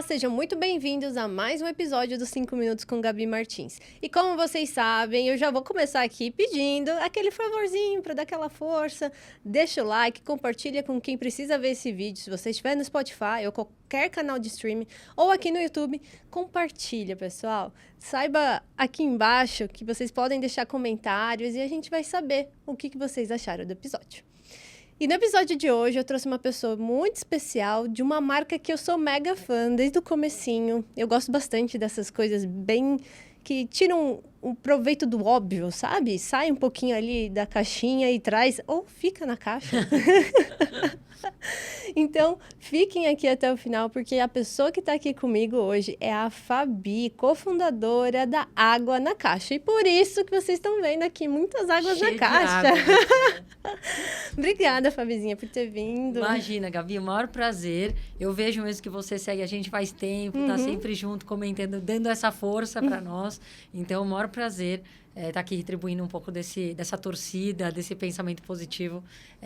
sejam muito bem-vindos a mais um episódio dos 5 Minutos com Gabi Martins. E como vocês sabem, eu já vou começar aqui pedindo aquele favorzinho para dar aquela força. Deixa o like, compartilha com quem precisa ver esse vídeo. Se você estiver no Spotify ou qualquer canal de streaming ou aqui no YouTube, compartilha, pessoal. Saiba aqui embaixo que vocês podem deixar comentários e a gente vai saber o que vocês acharam do episódio. E no episódio de hoje eu trouxe uma pessoa muito especial de uma marca que eu sou mega fã desde o comecinho. Eu gosto bastante dessas coisas bem que tiram um proveito do óbvio, sabe? Sai um pouquinho ali da caixinha e traz, ou fica na caixa. Então, fiquem aqui até o final, porque a pessoa que está aqui comigo hoje é a Fabi, cofundadora da Água na Caixa. E por isso que vocês estão vendo aqui muitas águas na caixa. Obrigada, Fabizinha, por ter vindo. Imagina, Gabi, o maior prazer. Eu vejo mesmo que você segue a gente faz tempo, tá sempre junto, comentando, dando essa força para nós. Então, o maior prazer tá aqui retribuindo um pouco dessa torcida, desse pensamento positivo,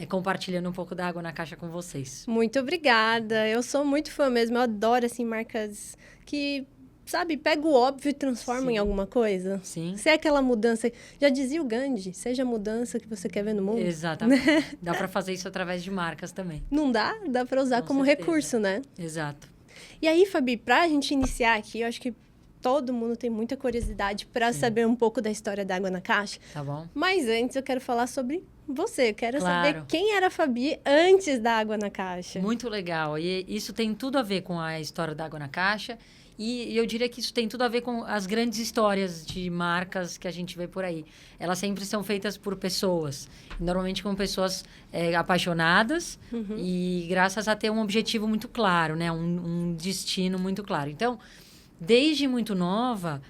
compartilhando um pouco da Água na Caixa com vocês. Muito obrigada. Eu sou muito fã mesmo. Eu adoro, assim, marcas que, sabe, pega o óbvio e transforma em alguma coisa. Sim. Se é aquela mudança... Já dizia o Gandhi, seja a mudança que você quer ver no mundo. Exatamente. Dá para fazer isso através de marcas também. Não dá? Dá para usar como recurso, né? Exato. E aí, Fabi, pra gente iniciar aqui, eu acho que todo mundo tem muita curiosidade para saber um pouco da história da Água na Caixa. Tá bom. Mas antes eu quero falar sobre você. Eu quero Claro. saber quem era a Fabi antes da Água na Caixa. Muito legal. E isso tem tudo a ver com a história da Água na Caixa. E eu diria que isso tem tudo a ver com as grandes histórias de marcas que a gente vê por aí. Elas sempre são feitas por pessoas. Normalmente com pessoas apaixonadas e graças a ter um objetivo muito claro, né? Um destino muito claro. Então, desde muito nova,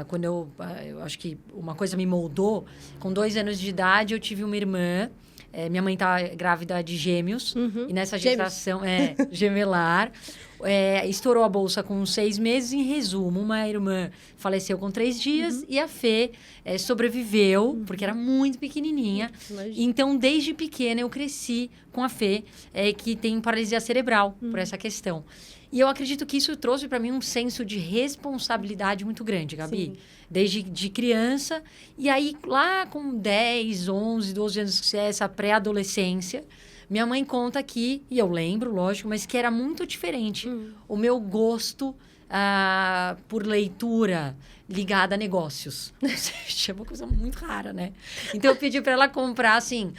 quando eu acho que uma coisa me moldou, com 2 anos de idade eu tive uma irmã. Minha mãe tá grávida de gêmeos. E nessa gestação gemelar, estourou a bolsa com 6 meses. Em resumo, uma irmã faleceu com 3 dias e a Fê sobreviveu, porque era muito pequenininha. Então, desde pequena, eu cresci com a Fê, que tem paralisia cerebral por essa questão. E eu acredito que isso trouxe para mim um senso de responsabilidade muito grande, Gabi. Sim. Desde de criança. E aí, lá com 10, 11, 12 anos, que é essa pré-adolescência, minha mãe conta que, e eu lembro, lógico, mas que era muito diferente o meu gosto por leitura ligada a negócios. É uma coisa muito rara, né? Então, eu pedi para ela comprar, assim,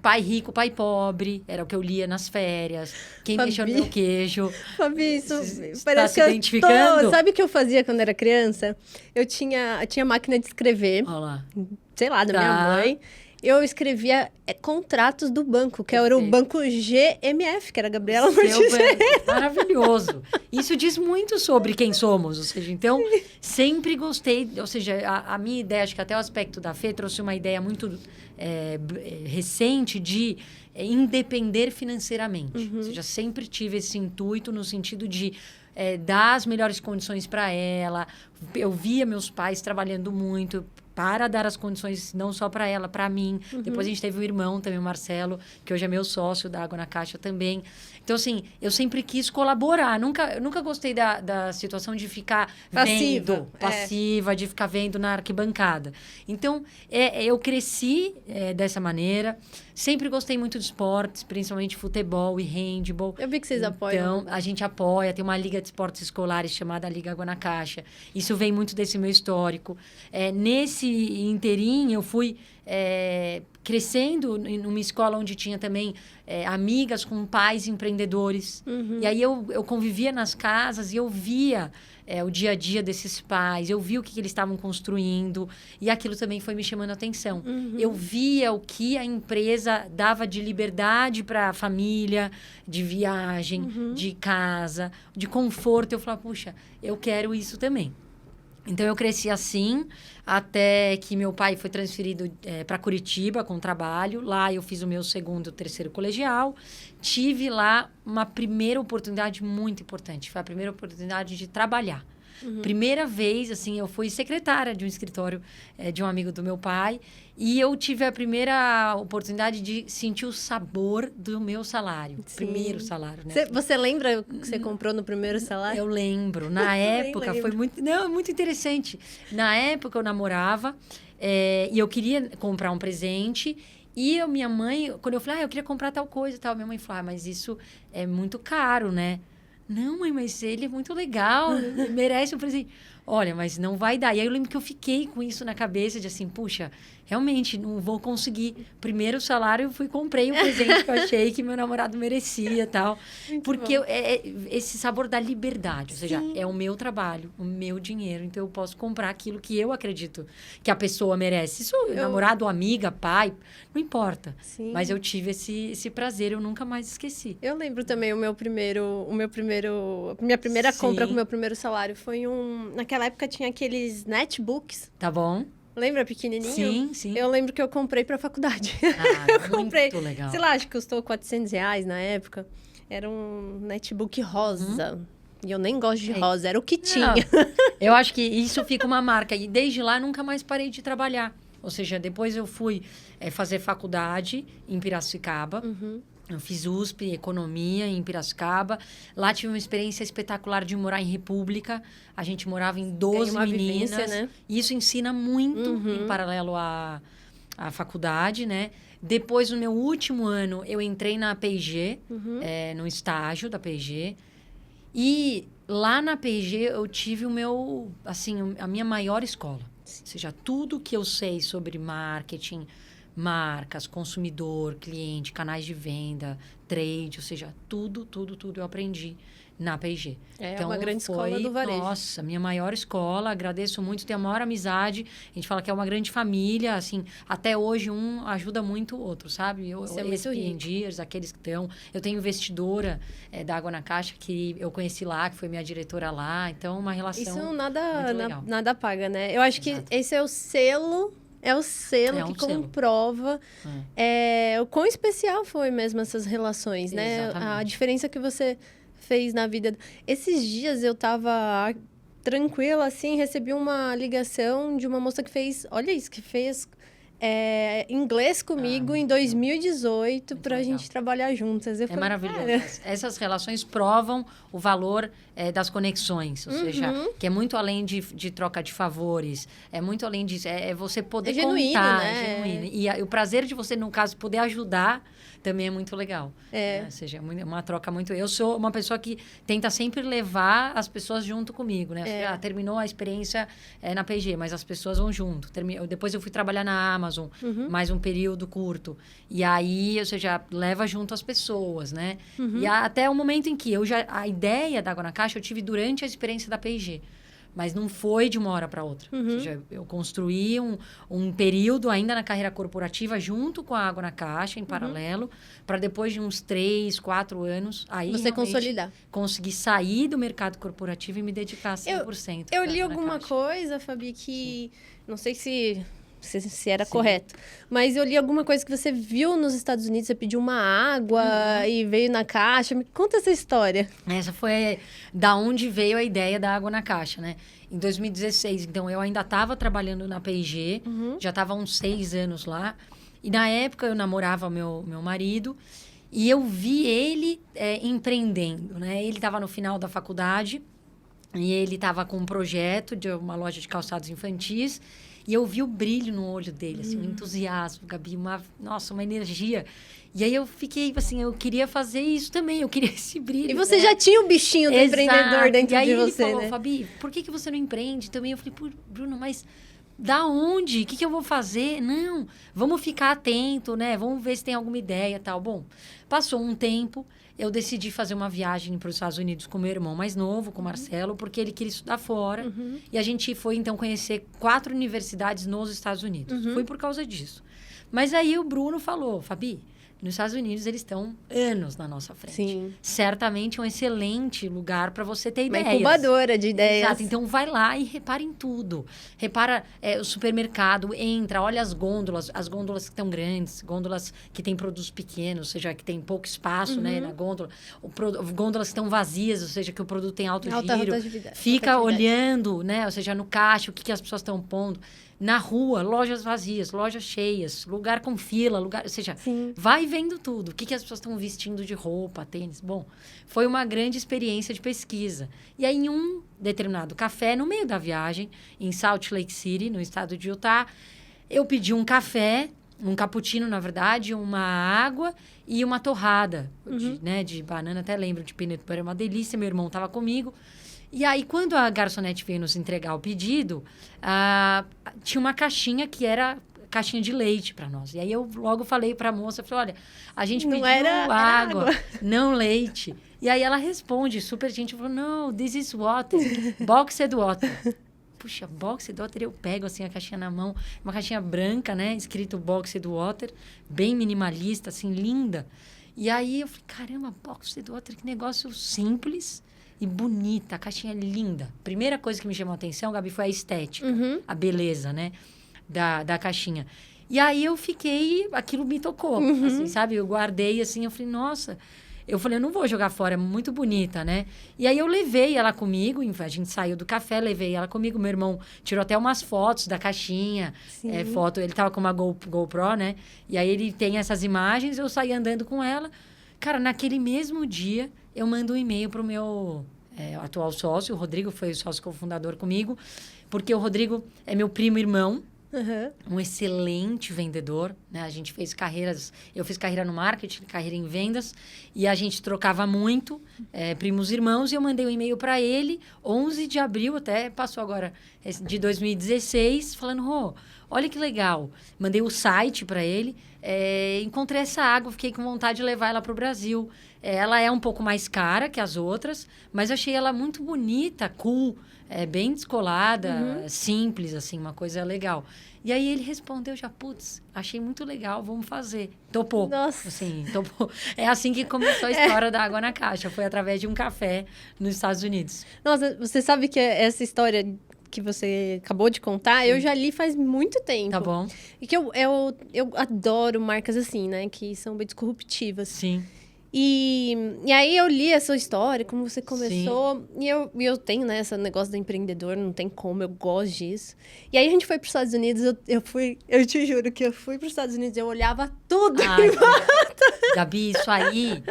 Pai Rico, Pai Pobre. Era o que eu lia nas férias. Quem mexeu no meu queijo. Fabi, isso parece que se identificando? Sabe o que eu fazia quando era criança? Eu tinha máquina de escrever. Olha lá. Sei lá, da minha mãe. Eu escrevia contratos do banco, que era o banco GMF, que era a Gabriela Martins. Maravilhoso. Isso diz muito sobre quem somos. Ou seja, então, sempre gostei. Ou seja, a minha ideia, acho que até o aspecto da Fê trouxe uma ideia muito recente de independer financeiramente. Ou seja, sempre tive esse intuito no sentido de dar as melhores condições para ela. Eu via meus pais trabalhando muito para dar as condições não só para ela, para mim. Depois a gente teve um irmão também, o Marcelo, que hoje é meu sócio da Água na Caixa também. Então, assim, eu sempre quis colaborar. Eu nunca gostei da situação de ficar passiva, de ficar vendo na arquibancada. Então, eu cresci dessa maneira. Sempre gostei muito de esportes, principalmente futebol e handball. Eu vi que vocês apoiam. Então, a gente apoia. Tem uma liga de esportes escolares chamada Liga Água na Caixa. Isso vem muito desse meu histórico. Nesse inteirinho, eu fui crescendo numa escola onde tinha também amigas com pais empreendedores. E aí eu convivia nas casas e eu via o dia a dia desses pais, eu vi o que eles estavam construindo e aquilo também foi me chamando a atenção. Eu via o que a empresa dava de liberdade para a família, de viagem, de casa, de conforto. Eu falava, puxa, eu quero isso também. Então, eu cresci assim, até que meu pai foi transferido para Curitiba com trabalho. Lá, eu fiz o meu 2º, 3º colegial. Tive lá uma primeira oportunidade muito importante. Foi a primeira oportunidade de trabalhar. Primeira vez, assim, eu fui secretária de um escritório de um amigo do meu pai. E eu tive a primeira oportunidade de sentir o sabor do meu salário. Sim. Primeiro salário, né? Você lembra o que você comprou no primeiro salário? Eu lembro. Na época lembro. foi muito interessante. Na época eu namorava e eu queria comprar um presente. E minha mãe, quando eu falei, eu queria comprar tal coisa e tal, minha mãe falou, mas isso é muito caro, né? Não, mãe, mas ele é muito legal, ele merece um presente. Olha, mas não vai dar. E aí eu lembro que eu fiquei com isso na cabeça, de assim, puxa, realmente não vou conseguir. Primeiro salário, eu fui e comprei um presente que eu achei que meu namorado merecia e tal. Porque esse sabor da liberdade, ou seja, é o meu trabalho, o meu dinheiro, então eu posso comprar aquilo que eu acredito que a pessoa merece. Isso, namorado, amiga, pai, não importa. Sim. Mas eu tive esse prazer, eu nunca mais esqueci. Eu lembro também minha primeira compra com o meu primeiro salário foi naquela época tinha aqueles netbooks. Tá bom? Lembra, pequenininho? Sim, sim. Eu lembro que eu comprei pra faculdade. Eu comprei, muito legal. sei lá, acho que custou R$400 na época. Era um netbook rosa. E eu nem gosto de rosa, era o que tinha. Eu acho que isso fica uma marca. E desde lá, nunca mais parei de trabalhar. Ou seja, depois eu fui fazer faculdade em Piracicaba. Eu fiz USP, Economia, em Piracicaba. Lá tive uma experiência espetacular de morar em República. A gente morava em 12 meninas. Vivência, né? E isso ensina muito em paralelo à faculdade, né? Depois, no meu último ano, eu entrei na P&G, no estágio da P&G. E lá na P&G, eu tive a minha maior escola. Ou seja, tudo que eu sei sobre marketing, marcas, consumidor, cliente, canais de venda, trade, ou seja, tudo eu aprendi na P&G. Então, uma grande escola do varejo. Nossa, minha maior escola, agradeço muito, tenho a maior amizade, a gente fala que é uma grande família, assim, até hoje um ajuda muito o outro, sabe? Esses P&Gers, aqueles que estão... Eu tenho investidora da Água na Caixa, que eu conheci lá, que foi minha diretora lá, então uma relação isso nada paga, né? Eu acho que esse é o selo... É o selo que comprova o quão especial foi mesmo essas relações, né? Exatamente. A diferença que você fez na vida. Esses dias eu tava tranquila, assim, recebi uma ligação de uma moça que fez... Olha isso, que fez inglês comigo em 2018 para a gente trabalhar juntas. Eu falei, maravilhoso. Essas relações provam o valor das conexões, ou seja, que é muito além de troca de favores, é muito além disso, é você poder genuíno, contar, né? É genuíno. E o prazer de você, no caso, poder ajudar também é muito legal. Ou seja, é uma troca muito... Eu sou uma pessoa que tenta sempre levar as pessoas junto comigo, né? Terminou a experiência na P&G, mas as pessoas vão junto. Depois eu fui trabalhar na Amazon, mais um período curto. E aí, ou seja, leva junto as pessoas, né? E até o momento em que a ideia da Água na Caixa eu tive durante a experiência da P&G. Mas não foi de uma hora para outra. Ou seja, eu construí um período ainda na carreira corporativa junto com a Água na Caixa, em paralelo, para depois de uns 3, 4 anos, aí você consolidar. Conseguir sair do mercado corporativo e me dedicar 100%. Eu li alguma coisa, Fabi, que não sei se era correto. Mas eu li alguma coisa que você viu nos Estados Unidos, você pediu uma água e veio na caixa. Me conta essa história. Essa foi da onde veio a ideia da Água na Caixa, né? Em 2016, então, eu ainda estava trabalhando na P&G, já estava há uns 6 anos lá. E na época eu namorava meu marido e eu vi ele empreendendo, né? Ele estava no final da faculdade e ele estava com um projeto de uma loja de calçados infantis. E eu vi o brilho no olho dele, assim, um entusiasmo, Gabi, uma energia. E aí eu fiquei, assim, eu queria fazer isso também, eu queria esse brilho. E você já tinha o bichinho do empreendedor dentro de você, né? E aí ele falou, Fabi, por que você não empreende também? Eu falei, Bruno, mas da onde? O que eu vou fazer? Não, vamos ficar atento, né? Vamos ver se tem alguma ideia e tal. Bom, passou um tempo, eu decidi fazer uma viagem para os Estados Unidos com meu irmão mais novo, com o Marcelo, porque ele queria estudar fora. E a gente foi, então, conhecer 4 universidades nos Estados Unidos. Foi por causa disso. Mas aí o Bruno falou, Fabi, Nos Estados Unidos, eles estão anos na nossa frente. Sim. Certamente um excelente lugar para você ter ideias. Uma incubadora de ideias. Exato. Então, vai lá e repara em tudo. Repara o supermercado, entra, olha as gôndolas que estão grandes, gôndolas que têm produtos pequenos, ou seja, que tem pouco espaço, né, na gôndola. Gôndolas que estão vazias, ou seja, que o produto tem alto giro. Fica olhando, né, ou seja, no caixa, o que as pessoas estão pondo. Na rua, lojas vazias, lojas cheias, lugar com fila, ou seja, vai vendo tudo. O que as pessoas estão vestindo de roupa, tênis. Bom, foi uma grande experiência de pesquisa. E aí, em um determinado café, no meio da viagem, em Salt Lake City, no estado de Utah, eu pedi um café, um cappuccino, na verdade, uma água e uma torrada de banana, até lembro, de peanut butter, uma delícia. Meu irmão estava comigo. E aí, quando a garçonete veio nos entregar o pedido, tinha uma caixinha que era caixinha de leite para nós. E aí, eu logo falei para a moça, falei, olha, a gente pediu água, não leite. E aí, ela responde, super gentil, falou, não, this is water, boxed water. Puxa, boxed water, eu pego assim a caixinha na mão, uma caixinha branca, né, escrito boxed water, bem minimalista, assim, linda. E aí, eu falei, caramba, boxed water, que negócio simples e bonita, a caixinha linda. Primeira coisa que me chamou a atenção, Gabi, foi a estética, a beleza, né, da caixinha. E aí eu fiquei, aquilo me tocou, assim, sabe? Eu guardei, assim, eu falei, nossa, eu não vou jogar fora, é muito bonita, né? E aí eu levei ela comigo, a gente saiu do café, levei ela comigo, meu irmão tirou até umas fotos da caixinha, ele tava com uma GoPro, né? E aí ele tem essas imagens, eu saí andando com ela. Cara, naquele mesmo dia, eu mando um e-mail pro meu atual sócio, o Rodrigo foi o sócio cofundador comigo, porque o Rodrigo é meu primo-irmão, um excelente vendedor, né? A gente fez eu fiz carreira no marketing, carreira em vendas, e a gente trocava muito, primos irmãos, e eu mandei um e-mail para ele, 11 de abril, até passou agora, de 2016, falando, olha que legal. Mandei o site para ele, encontrei essa água, fiquei com vontade de levar ela para o Brasil. Ela é um pouco mais cara que as outras, mas eu achei ela muito bonita, cool, bem descolada, simples, assim, uma coisa legal. E aí ele respondeu já, putz, achei muito legal, vamos fazer. Topou. Nossa. Assim, topou. É assim que começou a história da água na caixa, foi através de um café nos Estados Unidos. Nossa, você sabe que essa história que você acabou de contar, eu já li faz muito tempo. Tá bom. E que eu adoro marcas assim, né? Que são bem disruptivas. Sim. E aí eu li a sua história, como você começou. E eu tenho, né, esse negócio do empreendedor, não tem como, eu gosto disso. E aí a gente foi para os Estados Unidos, eu te juro que eu fui para os Estados Unidos, eu olhava tudo em volta. Gabi, isso aí,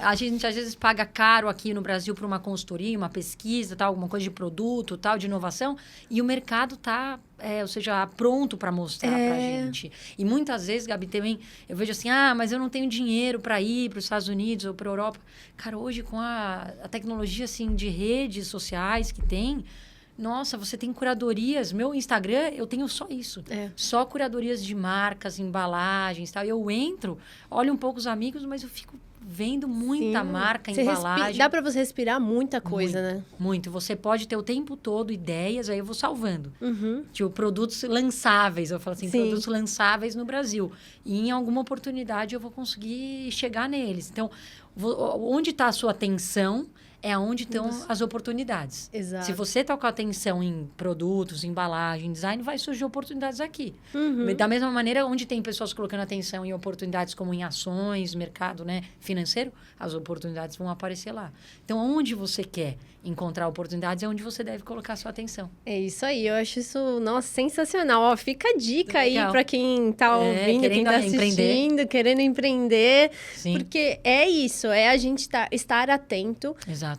a gente às vezes paga caro aqui no Brasil para uma consultoria, uma pesquisa, tal, alguma coisa de produto, tal, de inovação, e o mercado tá... ou seja, pronto para mostrar pra gente. E muitas vezes, Gabi, também eu vejo assim, mas eu não tenho dinheiro para ir para os Estados Unidos ou para a Europa. Cara, hoje com a tecnologia, assim, de redes sociais que tem, nossa, você tem curadorias. Meu Instagram, eu tenho só isso. Só curadorias de marcas, embalagens, tal. Eu entro, olho um pouco os amigos, mas eu fico vendo muita marca, embalagem. Dá para você respirar muita coisa, muito, né? Muito. Você pode ter o tempo todo ideias, aí eu vou salvando. Tipo, produtos lançáveis, eu falo assim, produtos lançáveis no Brasil. E em alguma oportunidade eu vou conseguir chegar neles. Então, onde está a sua atenção é onde estão as oportunidades. Exato. Se você está com a atenção em produtos, embalagem, design, vai surgir oportunidades aqui. Da mesma maneira, onde tem pessoas colocando atenção em oportunidades como em ações, mercado, né, financeiro, as oportunidades vão aparecer lá. Então, onde você quer encontrar oportunidades é onde você deve colocar a sua atenção. É isso aí, eu acho isso, nossa, sensacional. Ó, fica a dica aí para quem está ouvindo, quem está assistindo, querendo empreender. Sim. Porque é isso, é a gente estar atento. Exato.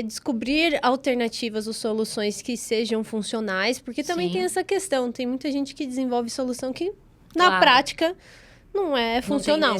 Descobrir alternativas ou soluções que sejam funcionais, porque também tem essa questão, tem muita gente que desenvolve solução que, na prática, não é funcional.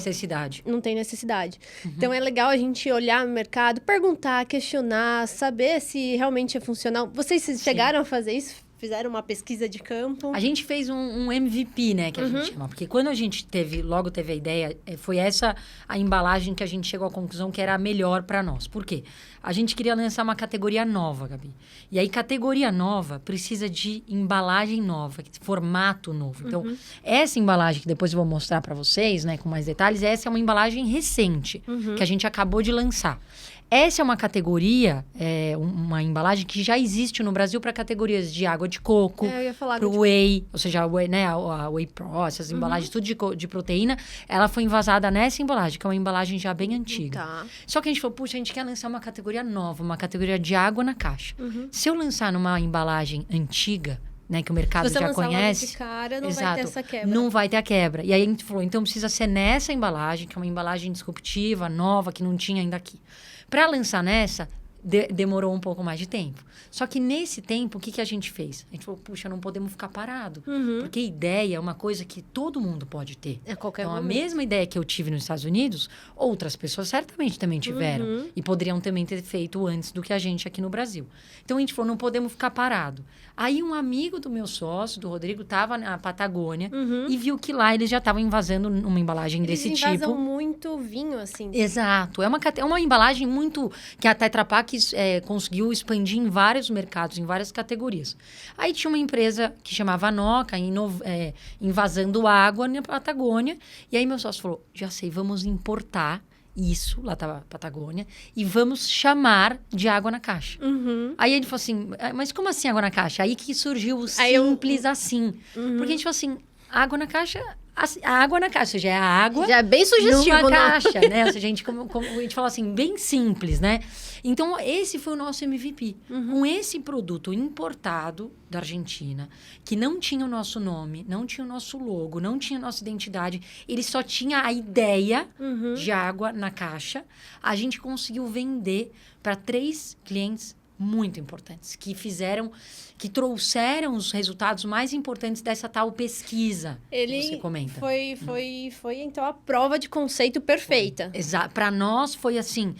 Não tem necessidade. Então, é legal a gente olhar no mercado, perguntar, questionar, saber se realmente é funcional. Vocês chegaram a fazer isso? fizeram uma pesquisa de campo. A gente fez um MVP, né, que a gente chama. Porque quando a gente logo teve a ideia, foi essa a embalagem que a gente chegou à conclusão que era a melhor para nós. Por quê? A gente queria lançar uma categoria nova, Gabi. E aí, categoria nova precisa de embalagem nova, formato novo. Então, essa embalagem que depois eu vou mostrar para vocês, né, com mais detalhes, essa é uma embalagem recente, que a gente acabou de lançar. Essa é uma categoria, uma embalagem que já existe no Brasil para categorias de água de coco, para o whey, ou seja, a whey pro, essas embalagens, tudo de proteína. Ela foi envasada nessa embalagem, que é uma embalagem já bem antiga. Tá. Só que a gente falou, puxa, a gente quer lançar uma categoria nova, uma categoria de água na caixa. Se eu lançar numa embalagem antiga, né, que o mercado já conhece, de cara, não exato, vai ter essa quebra. não vai ter a quebra. E aí a gente falou, então precisa ser nessa embalagem, que é uma embalagem disruptiva, nova, que não tinha ainda aqui. Para lançar nessa, demorou um pouco mais de tempo. Só que nesse tempo, o que a gente fez? A gente falou, puxa, não podemos ficar parado. Porque ideia é uma coisa que todo mundo pode ter. A qualquer então, momento. a mesma ideia que eu tive nos Estados Unidos, outras pessoas certamente também tiveram. E poderiam também ter feito antes do que a gente aqui no Brasil. Então, a gente falou, não podemos ficar parado. Aí, um amigo do meu sócio, do Rodrigo, estava na Patagônia e viu que lá eles já estavam invasando uma embalagem desse tipo. Eles invasam muito vinho, assim. Exato. É uma embalagem muito... que a Tetra Pak conseguiu expandir em vários mercados, em várias categorias. Aí tinha uma empresa que chamava Noca, invasando água na Patagônia. E aí meu sócio falou, já sei, vamos importar isso, lá estava a Patagônia, e vamos chamar de água na caixa. Aí ele falou assim, mas como assim água na caixa? Aí que surgiu o simples assim. Porque a gente falou assim, água na caixa... A água na caixa, ou seja, é a água... Já é bem sugestivo, numa caixa, né? Ou seja, a gente fala assim, bem simples, né? Então, esse foi o nosso MVP. Com esse produto importado da Argentina, que não tinha o nosso nome, não tinha o nosso logo, não tinha a nossa identidade, ele só tinha a ideia de água na caixa, a gente conseguiu vender para 3 clientes muito importantes, que trouxeram os resultados mais importantes dessa tal pesquisa que você comenta. Foi então, a prova de conceito perfeita. Exato. Para nós, foi assim,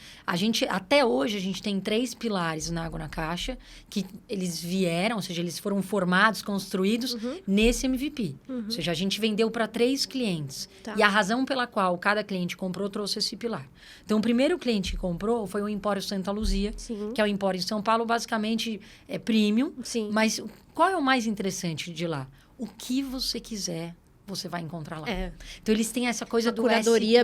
até hoje, a gente tem 3 pilares na água na caixa, que eles vieram, ou seja, eles foram formados, construídos nesse MVP. Ou seja, a gente vendeu para 3 clientes. Tá. E a razão pela qual cada cliente comprou trouxe esse pilar. Então, o primeiro cliente que comprou foi o Empório Santa Luzia, que é o Empório em São Paulo, basicamente é premium. Sim. Mas qual é o mais interessante de lá? O que você quiser, você vai encontrar lá. Então, eles têm essa coisa uma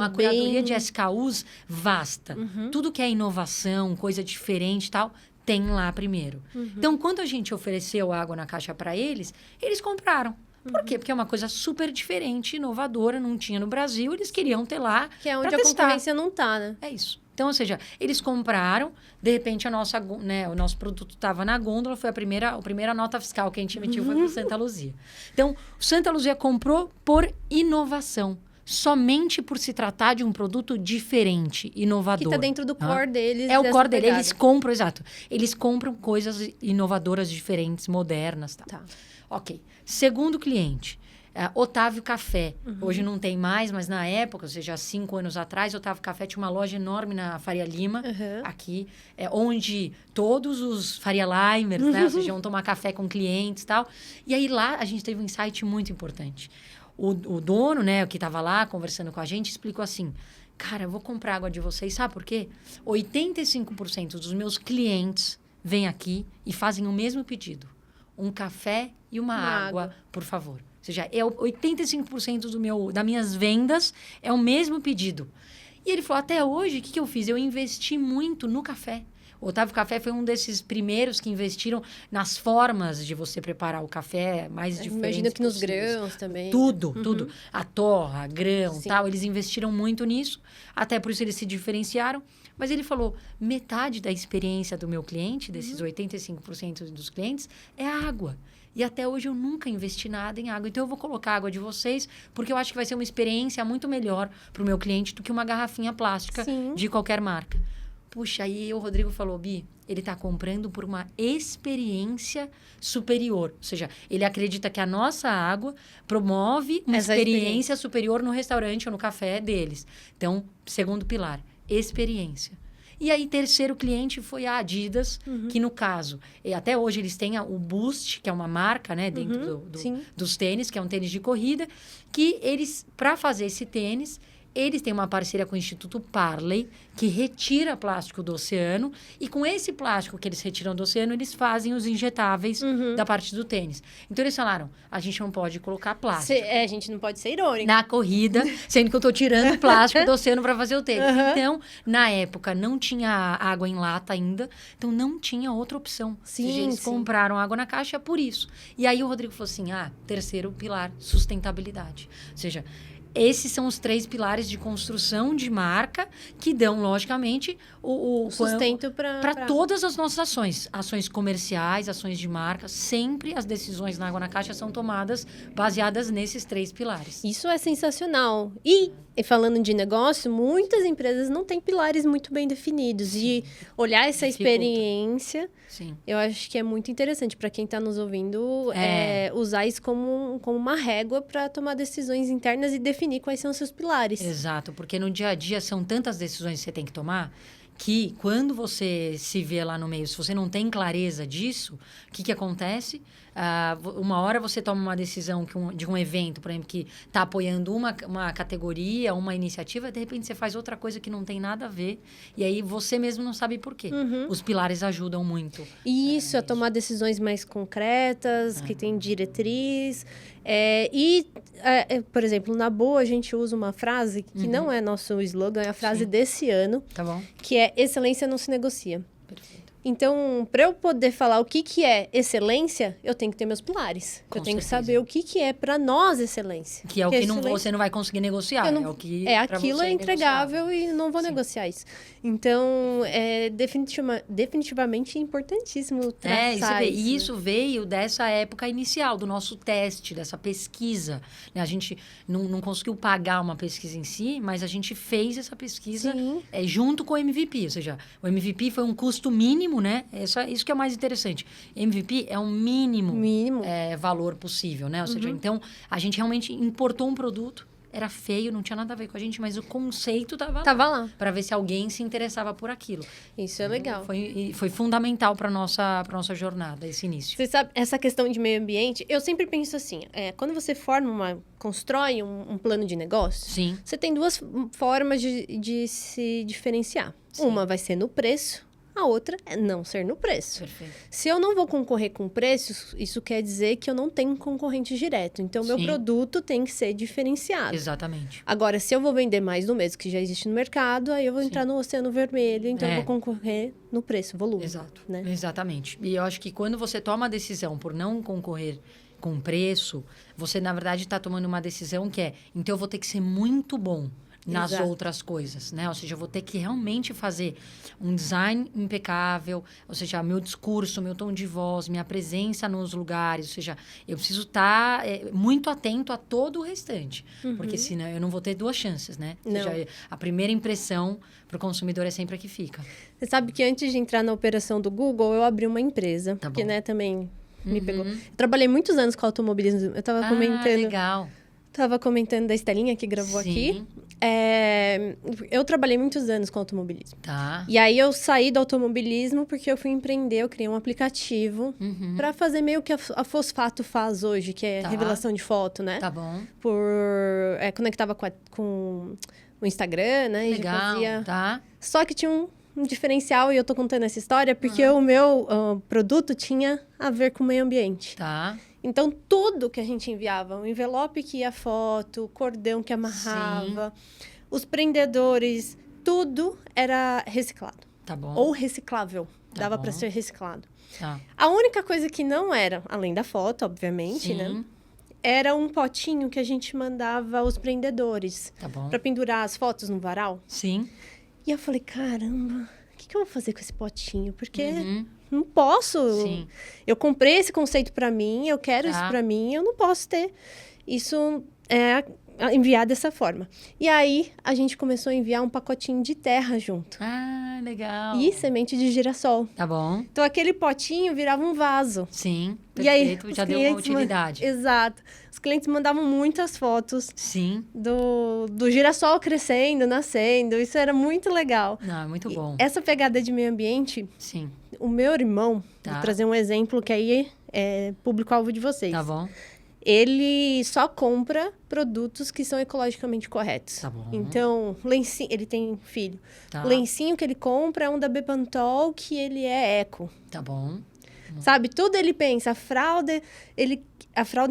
curadoria de SKUs vasta. Tudo que é inovação, coisa diferente e tal, tem lá primeiro. Então, quando a gente ofereceu água na caixa para eles compraram. Por quê? Porque é uma coisa super diferente, inovadora, não tinha no Brasil, eles queriam ter lá. Que é onde a concorrência não tá, né? É isso. Então, ou seja, eles compraram, de repente o nosso produto estava na gôndola, foi a primeira nota fiscal que a gente emitiu foi para o Santa Luzia. Então, o Santa Luzia comprou por inovação. Somente por se tratar de um produto diferente, inovador. Que está dentro do core deles. É o core deles. Eles compram, exato. Eles compram coisas inovadoras, diferentes, modernas. Tal. Tá. Ok. Segundo cliente, Otávio Café. Hoje não tem mais, mas na época, ou seja, há 5 anos atrás, Otávio Café tinha uma loja enorme na Faria Lima, aqui, onde todos os Faria Limers, né, ou seja, iam tomar café com clientes e tal. E aí lá a gente teve um insight muito importante. O dono, né, que estava lá conversando com a gente, explicou assim, cara, eu vou comprar água de vocês, sabe por quê? 85% dos meus clientes vêm aqui e fazem o mesmo pedido. Um café e uma água, por favor. Ou seja, 85% das minhas vendas é o mesmo pedido. E ele falou, até hoje, o que eu fiz? Eu investi muito no café. O Otávio Café foi um desses primeiros que investiram nas formas de você preparar o café mais diferentes. Imagino que nos grãos também. Tudo. A torra, grão, tal. Eles investiram muito nisso. Até por isso eles se diferenciaram. Mas ele falou, metade da experiência do meu cliente, desses 85% dos clientes, é a água. E até hoje eu nunca investi nada em água. Então, eu vou colocar a água de vocês, porque eu acho que vai ser uma experiência muito melhor para o meu cliente do que uma garrafinha plástica de qualquer marca. Puxa, aí o Rodrigo falou, Bi, ele está comprando por uma experiência superior. Ou seja, ele acredita que a nossa água promove uma experiência superior no restaurante ou no café deles. Então, segundo pilar, experiência. E aí, terceiro cliente foi a Adidas, que no caso, até hoje eles têm o Boost, que é uma marca, né, dentro dos tênis, que é um tênis de corrida, que eles, para fazer esse tênis, eles têm uma parceria com o Instituto Parley, que retira plástico do oceano. E com esse plástico que eles retiram do oceano, eles fazem os injetáveis da parte do tênis. Então, eles falaram, a gente não pode colocar plástico. A gente não pode ser irônico. Na corrida, sendo que eu estou tirando plástico do oceano para fazer o tênis. Então, na época, não tinha água em lata ainda. Então, não tinha outra opção. Eles compraram água na caixa por isso. E aí, o Rodrigo falou assim, terceiro pilar, sustentabilidade. Ou seja... Esses são os 3 pilares de construção de marca que dão, logicamente, o sustento para todas as nossas ações. Ações comerciais, ações de marca. Sempre as decisões na Água na Caixa são tomadas baseadas nesses 3 pilares. Isso é sensacional. E falando de negócio, muitas empresas não têm pilares muito bem definidos. E olhar essa experiência, eu acho que é muito interessante para quem está nos ouvindo usar isso como uma régua para tomar decisões internas e definir quais são os seus pilares. Exato, porque no dia a dia são tantas decisões que você tem que tomar que quando você se vê lá no meio, se você não tem clareza disso, o que acontece? Uma hora você toma uma decisão de um evento, por exemplo, que está apoiando uma categoria, uma iniciativa, de repente você faz outra coisa que não tem nada a ver, e aí você mesmo não sabe por quê. Os pilares ajudam muito. Isso, a tomar decisões mais concretas, que tem diretriz. Por exemplo, na Boa, a gente usa uma frase que não é nosso slogan, é a frase desse ano, que é excelência não se negocia. Perfeito. Então, para eu poder falar o que é excelência, eu tenho que ter meus pilares. Eu tenho que saber o que é para nós excelência. Que é o que você não vai conseguir negociar. Aquilo é entregável e não vou negociar isso. Então, é definitivamente importantíssimo traçar isso. E isso veio dessa época inicial, do nosso teste, dessa pesquisa. A gente não conseguiu pagar uma pesquisa em si, mas a gente fez essa pesquisa junto com o MVP. Ou seja, o MVP foi um custo mínimo, né? Isso que é o mais interessante. MVP é o mínimo valor possível, né? Ou seja, então, a gente realmente importou um produto, era feio, não tinha nada a ver com a gente, mas o conceito tava lá. Para ver se alguém se interessava por aquilo. Isso é legal. Foi fundamental para nossa jornada, esse início. Você sabe, essa questão de meio ambiente, eu sempre penso assim, quando você constrói um plano de negócio, você tem 2 formas de se diferenciar. Uma vai ser no preço, a outra é não ser no preço. Perfeito. Se eu não vou concorrer com preços, isso quer dizer que eu não tenho concorrente direto. Então, meu produto tem que ser diferenciado. Exatamente. Agora, se eu vou vender mais do mesmo que já existe no mercado, aí eu vou entrar no oceano vermelho. Então, eu vou concorrer no preço, volume. Exato. Né? Exatamente. E eu acho que quando você toma a decisão por não concorrer com preço, você, na verdade, está tomando uma decisão que então eu vou ter que ser muito bom nas outras coisas, né? Ou seja, eu vou ter que realmente fazer um design impecável, ou seja, meu discurso, meu tom de voz, minha presença nos lugares, ou seja, eu preciso estar muito atento a todo o restante, porque senão eu não vou ter 2 chances, né? Ou seja, a primeira impressão para o consumidor é sempre a que fica. Você sabe que antes de entrar na operação do Google, eu abri uma empresa, que, né, também me pegou. Eu trabalhei muitos anos com automobilismo, eu estava comentando... legal. Estava comentando da Estelinha, que gravou aqui. Eu trabalhei muitos anos com automobilismo. Tá. E aí, eu saí do automobilismo porque eu fui empreender. Eu criei um aplicativo para fazer meio que a Fosfato faz hoje, que é revelação de foto, né? Tá bom. Conectava com o Instagram, né? Legal, tá. Só que tinha um diferencial, e eu tô contando essa história, porque o meu produto tinha a ver com o meio ambiente. Tá. Então, tudo que a gente enviava, o envelope que ia foto, o cordão que amarrava, os prendedores, tudo era reciclado. Tá bom. Ou reciclável. Dava para ser reciclado. Tá. A única coisa que não era, além da foto, obviamente, né? Era um potinho que a gente mandava os prendedores. Tá bom. Para pendurar as fotos no varal. Sim. E eu falei, caramba, o que eu vou fazer com esse potinho? Porque... não posso. Eu comprei esse conceito para mim, eu quero isso para mim, eu não posso ter isso enviar dessa forma. E aí, a gente começou a enviar um pacotinho de terra junto. Ah, legal. E semente de girassol. Tá bom. Então, aquele potinho virava um vaso. Sim, perfeito. E aí, já deu uma utilidade. Exato. Os clientes mandavam muitas fotos Sim. do girassol crescendo, nascendo. Isso era muito legal. Não, é muito bom. Essa pegada de meio ambiente, Sim. o meu irmão, Tá. vou trazer um exemplo que aí é público-alvo de vocês. Tá bom. Ele só compra produtos que são ecologicamente corretos. Tá bom. Então, lencinho, ele tem filho. Tá. O lencinho que ele compra é um da Bepantol, que ele é eco. Tá bom. Sabe? Tudo ele pensa. A fralda,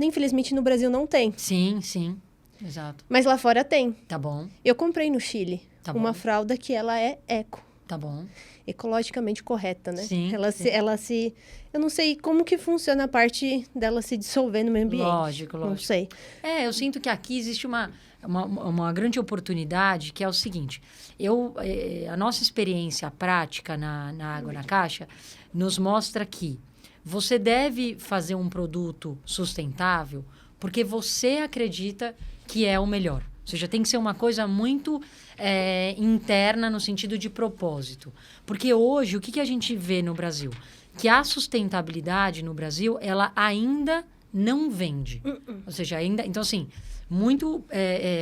infelizmente, no Brasil não tem. Sim, sim. Exato. Mas lá fora tem. Tá bom. Eu comprei no Chile Tá uma bom. fralda que ela é eco. Tá bom. Ecologicamente correta, né? Sim, Ela se... Eu não sei como que funciona a parte dela se dissolver no meio ambiente. Lógico. Não sei. Eu sinto que aqui existe uma grande oportunidade, que é o seguinte. A nossa experiência prática na Água na Caixa nos mostra que você deve fazer um produto sustentável porque você acredita que é o melhor. Ou seja, tem que ser uma coisa muito interna no sentido de propósito. Porque hoje, o que a gente vê no Brasil? Que a sustentabilidade no Brasil, ela ainda não vende. Ou seja, ainda... Então, assim,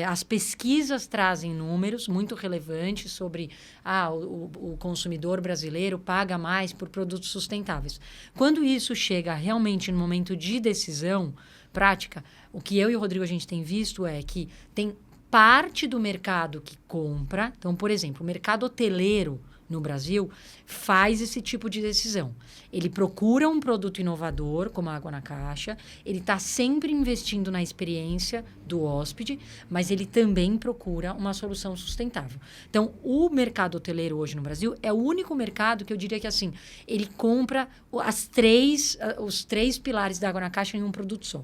as pesquisas trazem números muito relevantes sobre o consumidor brasileiro paga mais por produtos sustentáveis. Quando isso chega realmente no momento de decisão prática, o que eu e o Rodrigo a gente tem visto é que tem parte do mercado que compra. Então, por exemplo, o mercado hoteleiro no Brasil faz esse tipo de decisão. Ele procura um produto inovador, como a Água na Caixa, ele está sempre investindo na experiência do hóspede, mas ele também procura uma solução sustentável. Então, o mercado hoteleiro hoje no Brasil é o único mercado que eu diria que, assim, ele compra os três pilares da Água na Caixa em um produto só.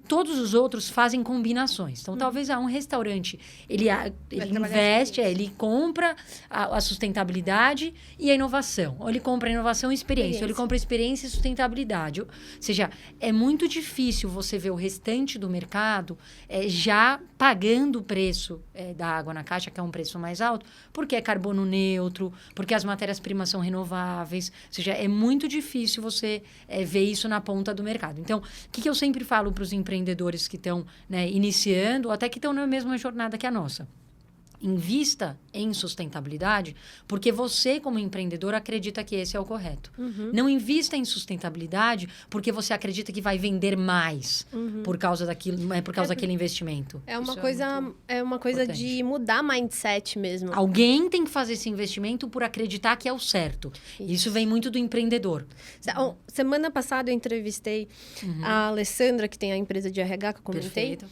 Todos os outros fazem combinações. Então, talvez um restaurante, ele investe, ele compra a sustentabilidade e a inovação. Ou ele compra a inovação e experiência. Ou ele compra experiência e sustentabilidade. Ou seja, é muito difícil você ver o restante do mercado já pagando o preço da Água na Caixa, que é um preço mais alto, porque é carbono neutro, porque as matérias-primas são renováveis. Ou seja, é muito difícil você ver isso na ponta do mercado. Então, o que eu sempre falo para os empreendedores que estão iniciando, ou até que estão na mesma jornada que a nossa? Invista em sustentabilidade porque você, como empreendedor, acredita que esse é o correto. Não invista em sustentabilidade porque você acredita que vai vender mais por causa daquilo, por causa daquele investimento. É uma coisa de mudar mindset mesmo. Alguém tem que fazer esse investimento por acreditar que é o certo. Isso vem muito do empreendedor. Semana passada eu entrevistei a Alessandra, que tem a empresa de RH que eu comentei. Perfeito.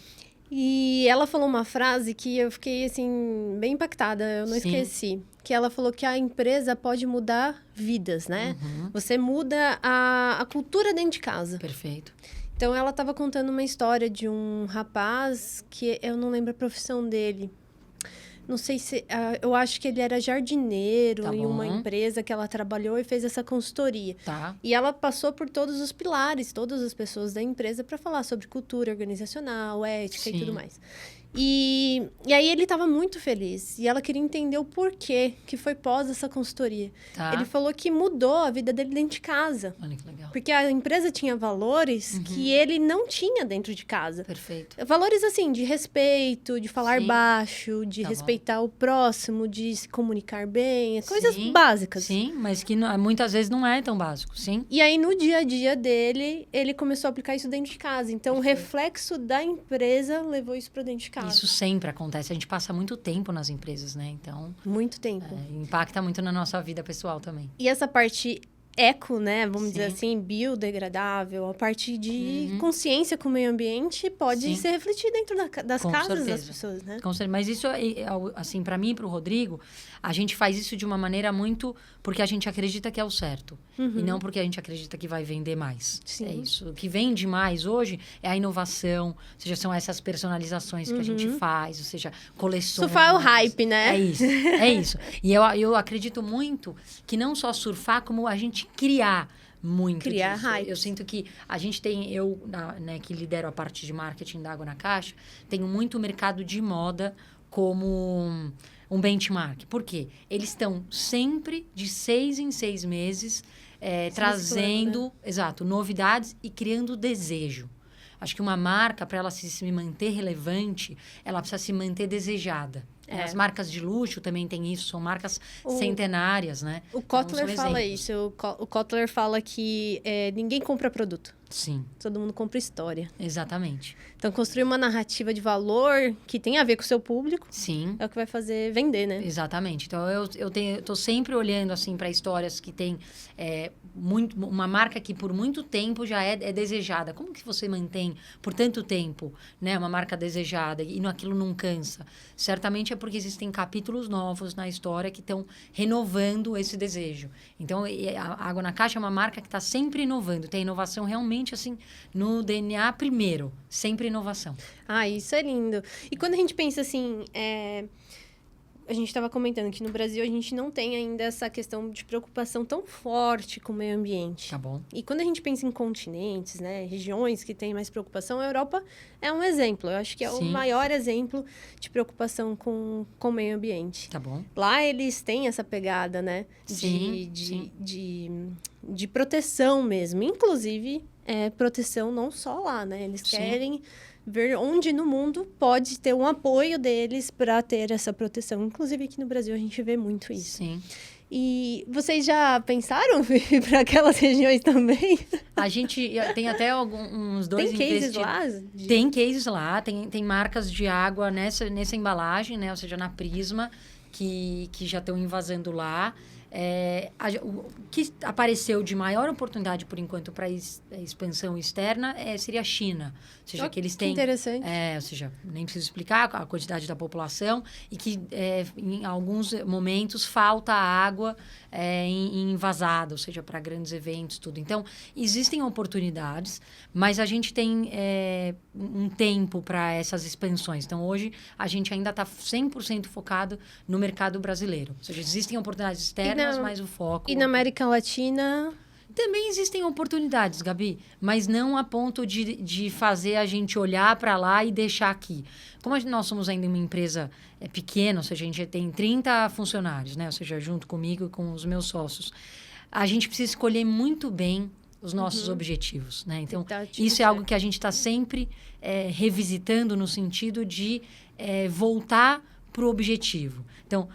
E ela falou uma frase que eu fiquei, assim, bem impactada. Eu não esqueci. Que ela falou que a empresa pode mudar vidas, né? Você muda a cultura dentro de casa. Perfeito. Então, ela estava contando uma história de um rapaz que eu não lembro a profissão dele. Não sei se... eu acho que ele era jardineiro em uma empresa que ela trabalhou e fez essa consultoria. Tá. E ela passou por todos os pilares, todas as pessoas da empresa para falar sobre cultura organizacional, ética e tudo mais. E aí ele estava muito feliz. E ela queria entender o porquê que foi pós essa consultoria. Tá. Ele falou que mudou a vida dele dentro de casa. Olha que legal. Porque a empresa tinha valores que ele não tinha dentro de casa. Perfeito. Valores, assim, de respeito, de falar baixo, de Tá respeitar o próximo, de se comunicar bem. Coisas básicas. Sim, mas que muitas vezes não é tão básico, sim. E aí, no dia a dia dele, ele começou a aplicar isso dentro de casa. Então, o reflexo da empresa levou isso para dentro de casa. Isso sempre acontece. A gente passa muito tempo nas empresas, né? Então... Muito tempo. Impacta muito na nossa vida pessoal também. E essa parte eco, né? Vamos dizer assim, biodegradável. A parte de consciência com o meio ambiente pode ser refletida dentro das casas das pessoas, né? Com certeza. Mas isso, assim, para mim e para o Rodrigo, a gente faz isso de uma maneira muito... Porque a gente acredita que é o certo. E não porque a gente acredita que vai vender mais. Sim. É isso. O que vende mais hoje é a inovação. Ou seja, são essas personalizações que a gente faz. Ou seja, coleções. Surfar é o hype, né? É isso. É isso. E eu acredito muito que não só surfar, como a gente criar muito criar disso. hype. Eu sinto que a gente tem, que lidero a parte de marketing da Água na Caixa, tenho muito mercado de moda como um benchmark. Por quê? Eles estão sempre, de 6 em 6 meses, trazendo, novidades e criando desejo. Acho que uma marca, para ela se manter relevante, ela precisa se manter desejada. As marcas de luxo também têm isso, são marcas centenárias, né? O Kotler fala isso. O Kotler fala que ninguém compra produto. Sim. Todo mundo compra história. Exatamente. Então, construir uma narrativa de valor que tem a ver com o seu público. Sim. É o que vai fazer vender, né? Exatamente. Então, eu tô sempre olhando, assim, para histórias que tem uma marca que por muito tempo já é desejada. Como que você mantém por tanto tempo, né, uma marca desejada e aquilo não cansa? Certamente é porque existem capítulos novos na história que estão renovando esse desejo. Então, a Água na Caixa é uma marca que está sempre inovando. Tem inovação realmente, assim, no DNA primeiro. Sempre inovação. Isso é lindo. E quando a gente pensa assim... A gente estava comentando que no Brasil a gente não tem ainda essa questão de preocupação tão forte com o meio ambiente. Tá bom. E quando a gente pensa em continentes, né, regiões que têm mais preocupação, a Europa é um exemplo. Eu acho que é o maior exemplo de preocupação com o meio ambiente. Tá bom. Lá eles têm essa pegada, né, de proteção mesmo. Inclusive, proteção não só lá, né? Eles querem ver onde no mundo pode ter um apoio deles para ter essa proteção. Inclusive, aqui no Brasil, a gente vê muito isso. Sim. E vocês já pensaram em ir para aquelas regiões também? A gente tem até uns 2 Tem cases lá? Tem cases lá, tem marcas de água nessa embalagem, né? Ou seja, na Prisma, que já estão invasando lá. O que apareceu de maior oportunidade, por enquanto, para expansão externa seria a China. Ou seja, que eles têm... interessante. Ou seja, nem preciso explicar a quantidade da população e que, em alguns momentos, falta água em vazada, ou seja, para grandes eventos, tudo. Então, existem oportunidades, mas a gente tem um tempo para essas expansões. Então, hoje, a gente ainda está 100% focado no mercado brasileiro. Ou seja, existem oportunidades externas, mas o foco... E na América Latina... Também existem oportunidades, Gabi, mas não a ponto de fazer a gente olhar para lá e deixar aqui. Como nós somos ainda uma empresa pequena, ou seja, a gente tem 30 funcionários, né? Ou seja, junto comigo e com os meus sócios. A gente precisa escolher muito bem os nossos objetivos, né? Então, isso é algo que a gente está sempre revisitando no sentido de voltar para o objetivo. Então,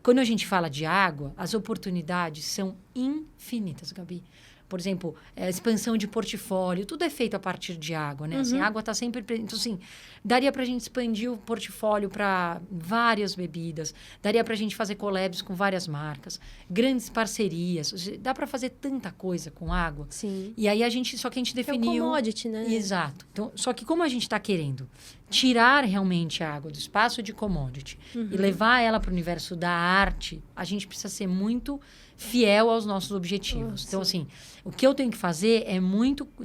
quando a gente fala de água, as oportunidades são infinitas, Gabi. Por exemplo, expansão de portfólio, tudo é feito a partir de água, né? Assim, a água está sempre... Então, assim, daria para a gente expandir o portfólio para várias bebidas, daria para a gente fazer collabs com várias marcas, grandes parcerias, dá para fazer tanta coisa com água. Sim. E aí, só que a gente definiu... É um commodity, né? Exato. Então, só que como a gente está querendo tirar realmente a água do espaço de commodity e levar ela para o universo da arte, a gente precisa ser muito fiel aos nossos objetivos. Então, assim, o que eu tenho que fazer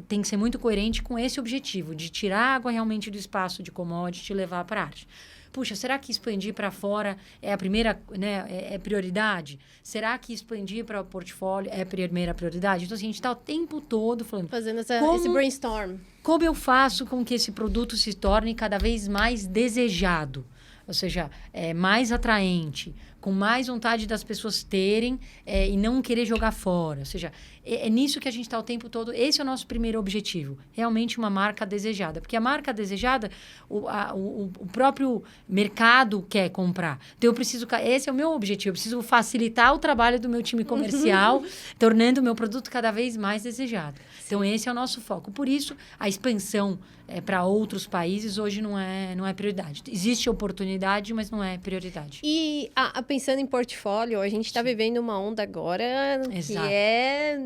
tem que ser muito coerente com esse objetivo, de tirar a água realmente do espaço de commodity e levar para a arte. Puxa, será que expandir para fora é a primeira, né, é prioridade? Será que expandir para o portfólio é a primeira prioridade? Então, assim, a gente está o tempo todo falando... Fazendo esse brainstorm. Como eu faço com que esse produto se torne cada vez mais desejado? Ou seja, mais atraente, com mais vontade das pessoas terem e não querer jogar fora. Ou seja, é nisso que a gente está o tempo todo. Esse é o nosso primeiro objetivo. Realmente uma marca desejada. Porque a marca desejada, o próprio mercado quer comprar. Então, esse é o meu objetivo. Eu preciso facilitar o trabalho do meu time comercial, tornando o meu produto cada vez mais desejado. Então, esse é o nosso foco. Por isso, a expansão para outros países hoje não é prioridade. Existe oportunidade, mas não é prioridade. E pensando em portfólio, a gente está vivendo uma onda agora que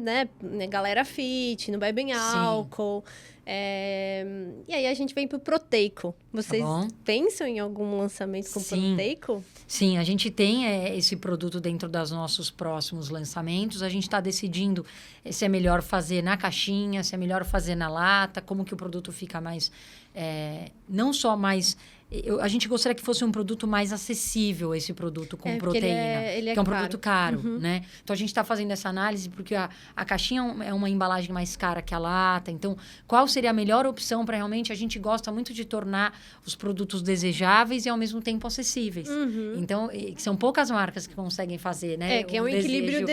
né, galera fit, não bebem álcool. E aí a gente vem pro proteico. Vocês pensam em algum lançamento com proteico? Sim, a gente tem esse produto dentro dos nossos próximos lançamentos. A gente está decidindo se é melhor fazer na caixinha, se é melhor fazer na lata, como que o produto fica mais... não só mais a gente gostaria que fosse um produto mais acessível, esse produto com proteína. Ele é que é um caro. produto caro, né? Então, a gente está fazendo essa análise porque a caixinha é uma embalagem mais cara que a lata. Então, qual seria a melhor opção para realmente... A gente gosta muito de tornar os produtos desejáveis e, ao mesmo tempo, acessíveis. Então, são poucas marcas que conseguem fazer, né? Que é um equilíbrio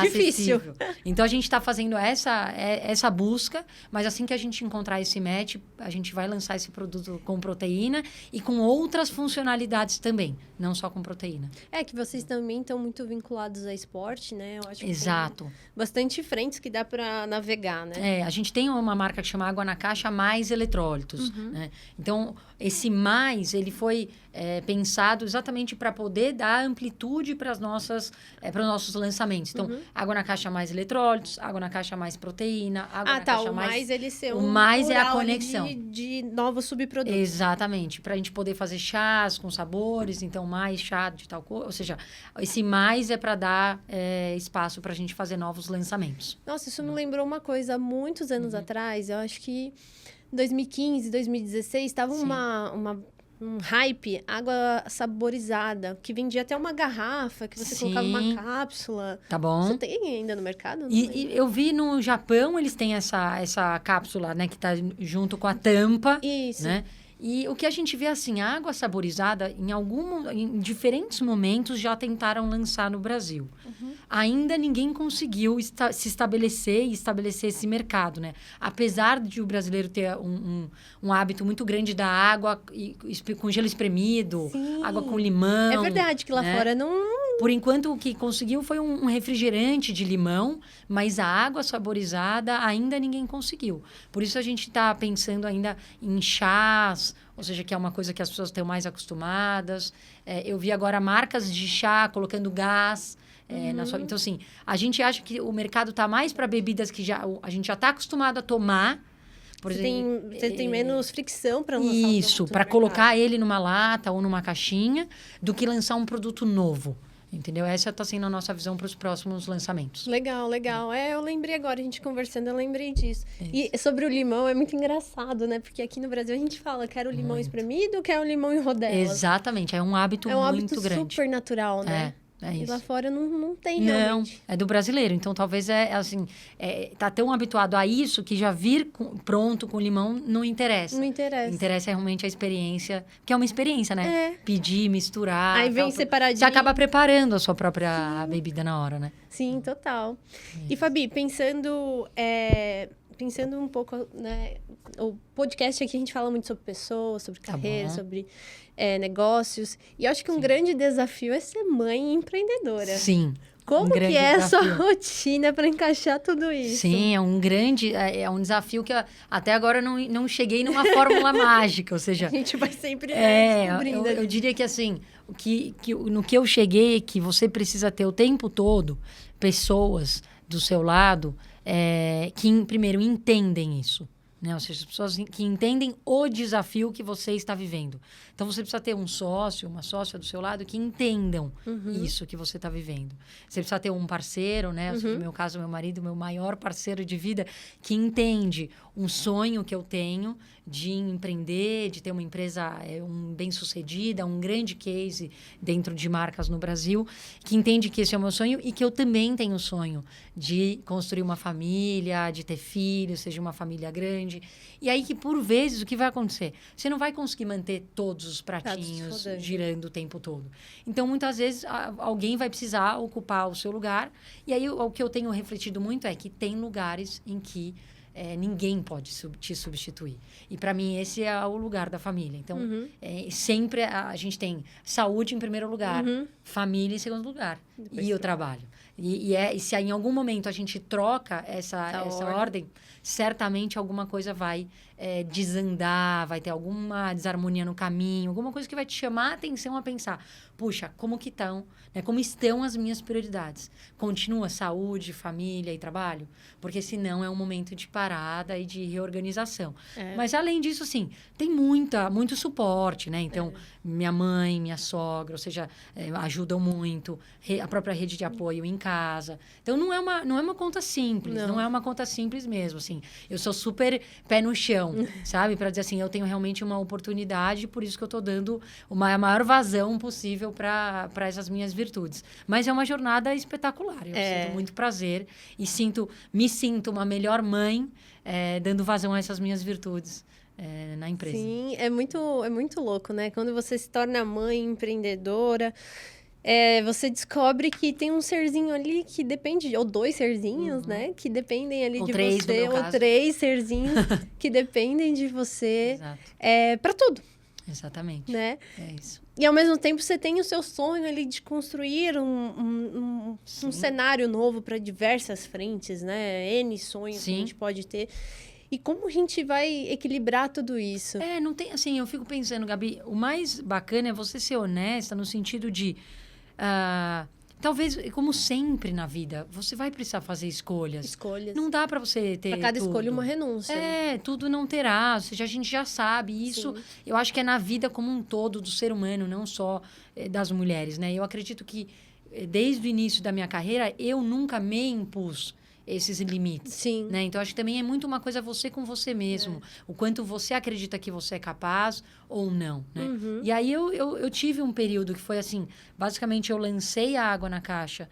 difícil. Então, a gente está fazendo essa busca, mas assim que a gente encontrar esse match, a gente vai lançar esse produto com proteína e com outras funcionalidades também, não só com proteína. Que vocês também estão muito vinculados a esporte, né? Eu acho Exato. Que tem bastante frentes que dá para navegar, né? A gente tem uma marca que chama Água na Caixa mais eletrólitos, né? Então, esse mais, ele foi pensado exatamente para poder dar amplitude para os nossos lançamentos. Então, Água na Caixa mais eletrólitos, Água na Caixa mais proteína, Água na Caixa o mais ele ser o mais é a conexão de novos subprodutos. Exatamente, para a gente poder fazer chás com sabores, então mais chá de tal coisa, ou seja, esse mais é para dar espaço para a gente fazer novos lançamentos. Nossa, isso me lembrou uma coisa, há muitos anos atrás, eu acho que em 2015, 2016, estava um hype, água saborizada, que vendia até uma garrafa, que você colocava uma cápsula. Tá bom. Você tem ainda no mercado? E eu vi no Japão, eles têm essa cápsula, né, que tá junto com a tampa. Isso. Né? E o que a gente vê, assim, a água saborizada, em diferentes momentos, já tentaram lançar no Brasil. Ainda ninguém conseguiu se estabelecer e estabelecer esse mercado, né? Apesar de o brasileiro ter um hábito muito grande da água com gelo espremido, água com limão. É verdade que lá fora não... Por enquanto, o que conseguiu foi um refrigerante de limão, mas a água saborizada ainda ninguém conseguiu. Por isso, a gente está pensando ainda em chás, ou seja, que é uma coisa que as pessoas estão mais acostumadas. Eu vi agora marcas de chá colocando gás. Então, assim, a gente acha que o mercado está mais para bebidas que a gente já está acostumado a tomar. Você tem menos fricção para lançar isso, para colocar ele numa lata ou numa caixinha, do que lançar um produto novo. Entendeu? Essa está sendo a nossa visão para os próximos lançamentos. Legal. Eu lembrei agora, a gente conversando, eu lembrei disso. E sobre o limão, é muito engraçado, né? Porque aqui no Brasil a gente fala, quero limão espremido, quero limão em rodelas. exatamente, é um hábito muito grande. É um hábito super natural, né? É isso. E lá fora não tem realmente. Não, é do brasileiro. Então, talvez, tá tão habituado a isso que já vir pronto com limão não interessa. Não interessa. Interessa realmente a experiência, que é uma experiência, né? Pedir, misturar. Aí vem separadinho. Você acaba preparando a sua própria bebida na hora, né? Sim, total. E, Fabi, pensando um pouco, né? O podcast aqui a gente fala muito sobre pessoas, sobre carreira, sobre negócios. E eu acho que um grande desafio é ser mãe e empreendedora. Sim. Como que é a sua rotina para encaixar tudo isso? Sim, é um desafio que até agora não cheguei numa fórmula mágica, ou seja... A gente vai sempre descobrindo. Eu diria que assim, no que eu cheguei, que você precisa ter o tempo todo pessoas do seu lado que, primeiro, entendem isso. Né? Ou seja, as pessoas que entendem o desafio que você está vivendo. Então, você precisa ter um sócio, uma sócia do seu lado que entendam isso que você está vivendo. Você precisa ter um parceiro, né? No meu caso, meu marido, meu maior parceiro de vida, que entende um sonho que eu tenho de empreender, de ter uma empresa bem-sucedida, um grande case dentro de marcas no Brasil, que entende que esse é o meu sonho e que eu também tenho o sonho de construir uma família, de ter filhos, seja uma família grande. E aí que, por vezes, o que vai acontecer? Você não vai conseguir manter todos os pratinhos girando o tempo todo. Então, muitas vezes, alguém vai precisar ocupar o seu lugar. E aí, o que eu tenho refletido muito é que tem lugares em que ninguém pode te substituir. E, para mim, esse é o lugar da família. Então, sempre a gente tem saúde em primeiro lugar, família em segundo lugar e o trabalho. E se em algum momento a gente troca essa ordem, certamente alguma coisa vai desandar, vai ter alguma desarmonia no caminho, alguma coisa que vai te chamar a atenção a pensar, puxa, como estão as minhas prioridades? Continua saúde, família e trabalho? Porque senão é um momento de parada e de reorganização. Mas, além disso, sim, tem muito suporte, né? Então, minha mãe, minha sogra, ou seja, ajudam muito. a própria rede de apoio em casa. Então, não é uma conta simples. Não é uma conta simples mesmo, assim. Eu sou super pé no chão, sabe? Para dizer assim, eu tenho realmente uma oportunidade, por isso que eu estou dando a maior vazão possível para essas minhas virtudes. Mas é uma jornada espetacular. Eu sinto muito prazer e me sinto uma melhor mãe dando vazão a essas minhas virtudes. Na empresa. Sim, é muito louco, né? Quando você se torna mãe, empreendedora, você descobre que tem um serzinho ali que depende, ou 2 serzinhos, né? Que dependem ali ou de 3, você, ou 3 serzinhos que dependem de você para tudo. Exatamente. Né? É isso. E, ao mesmo tempo, você tem o seu sonho ali de construir um cenário novo para diversas frentes, né? N sonhos que a gente pode ter. E como a gente vai equilibrar tudo isso? Não tem, assim, eu fico pensando, Gabi, o mais bacana é você ser honesta no sentido de, talvez, como sempre na vida, você vai precisar fazer escolhas. Não dá para você ter pra cada tudo. escolha uma renúncia. Tudo não terá, ou seja, a gente já sabe. Isso, eu acho que é na vida como um todo do ser humano, não só das mulheres, né? Eu acredito que, desde o início da minha carreira, eu nunca me impus esses limites. Sim. Né? Então, acho que também é muito uma coisa você com você mesmo. O quanto você acredita que você é capaz ou não. Né? E aí, eu tive um período que foi assim... Basicamente, eu lancei a Água na Caixa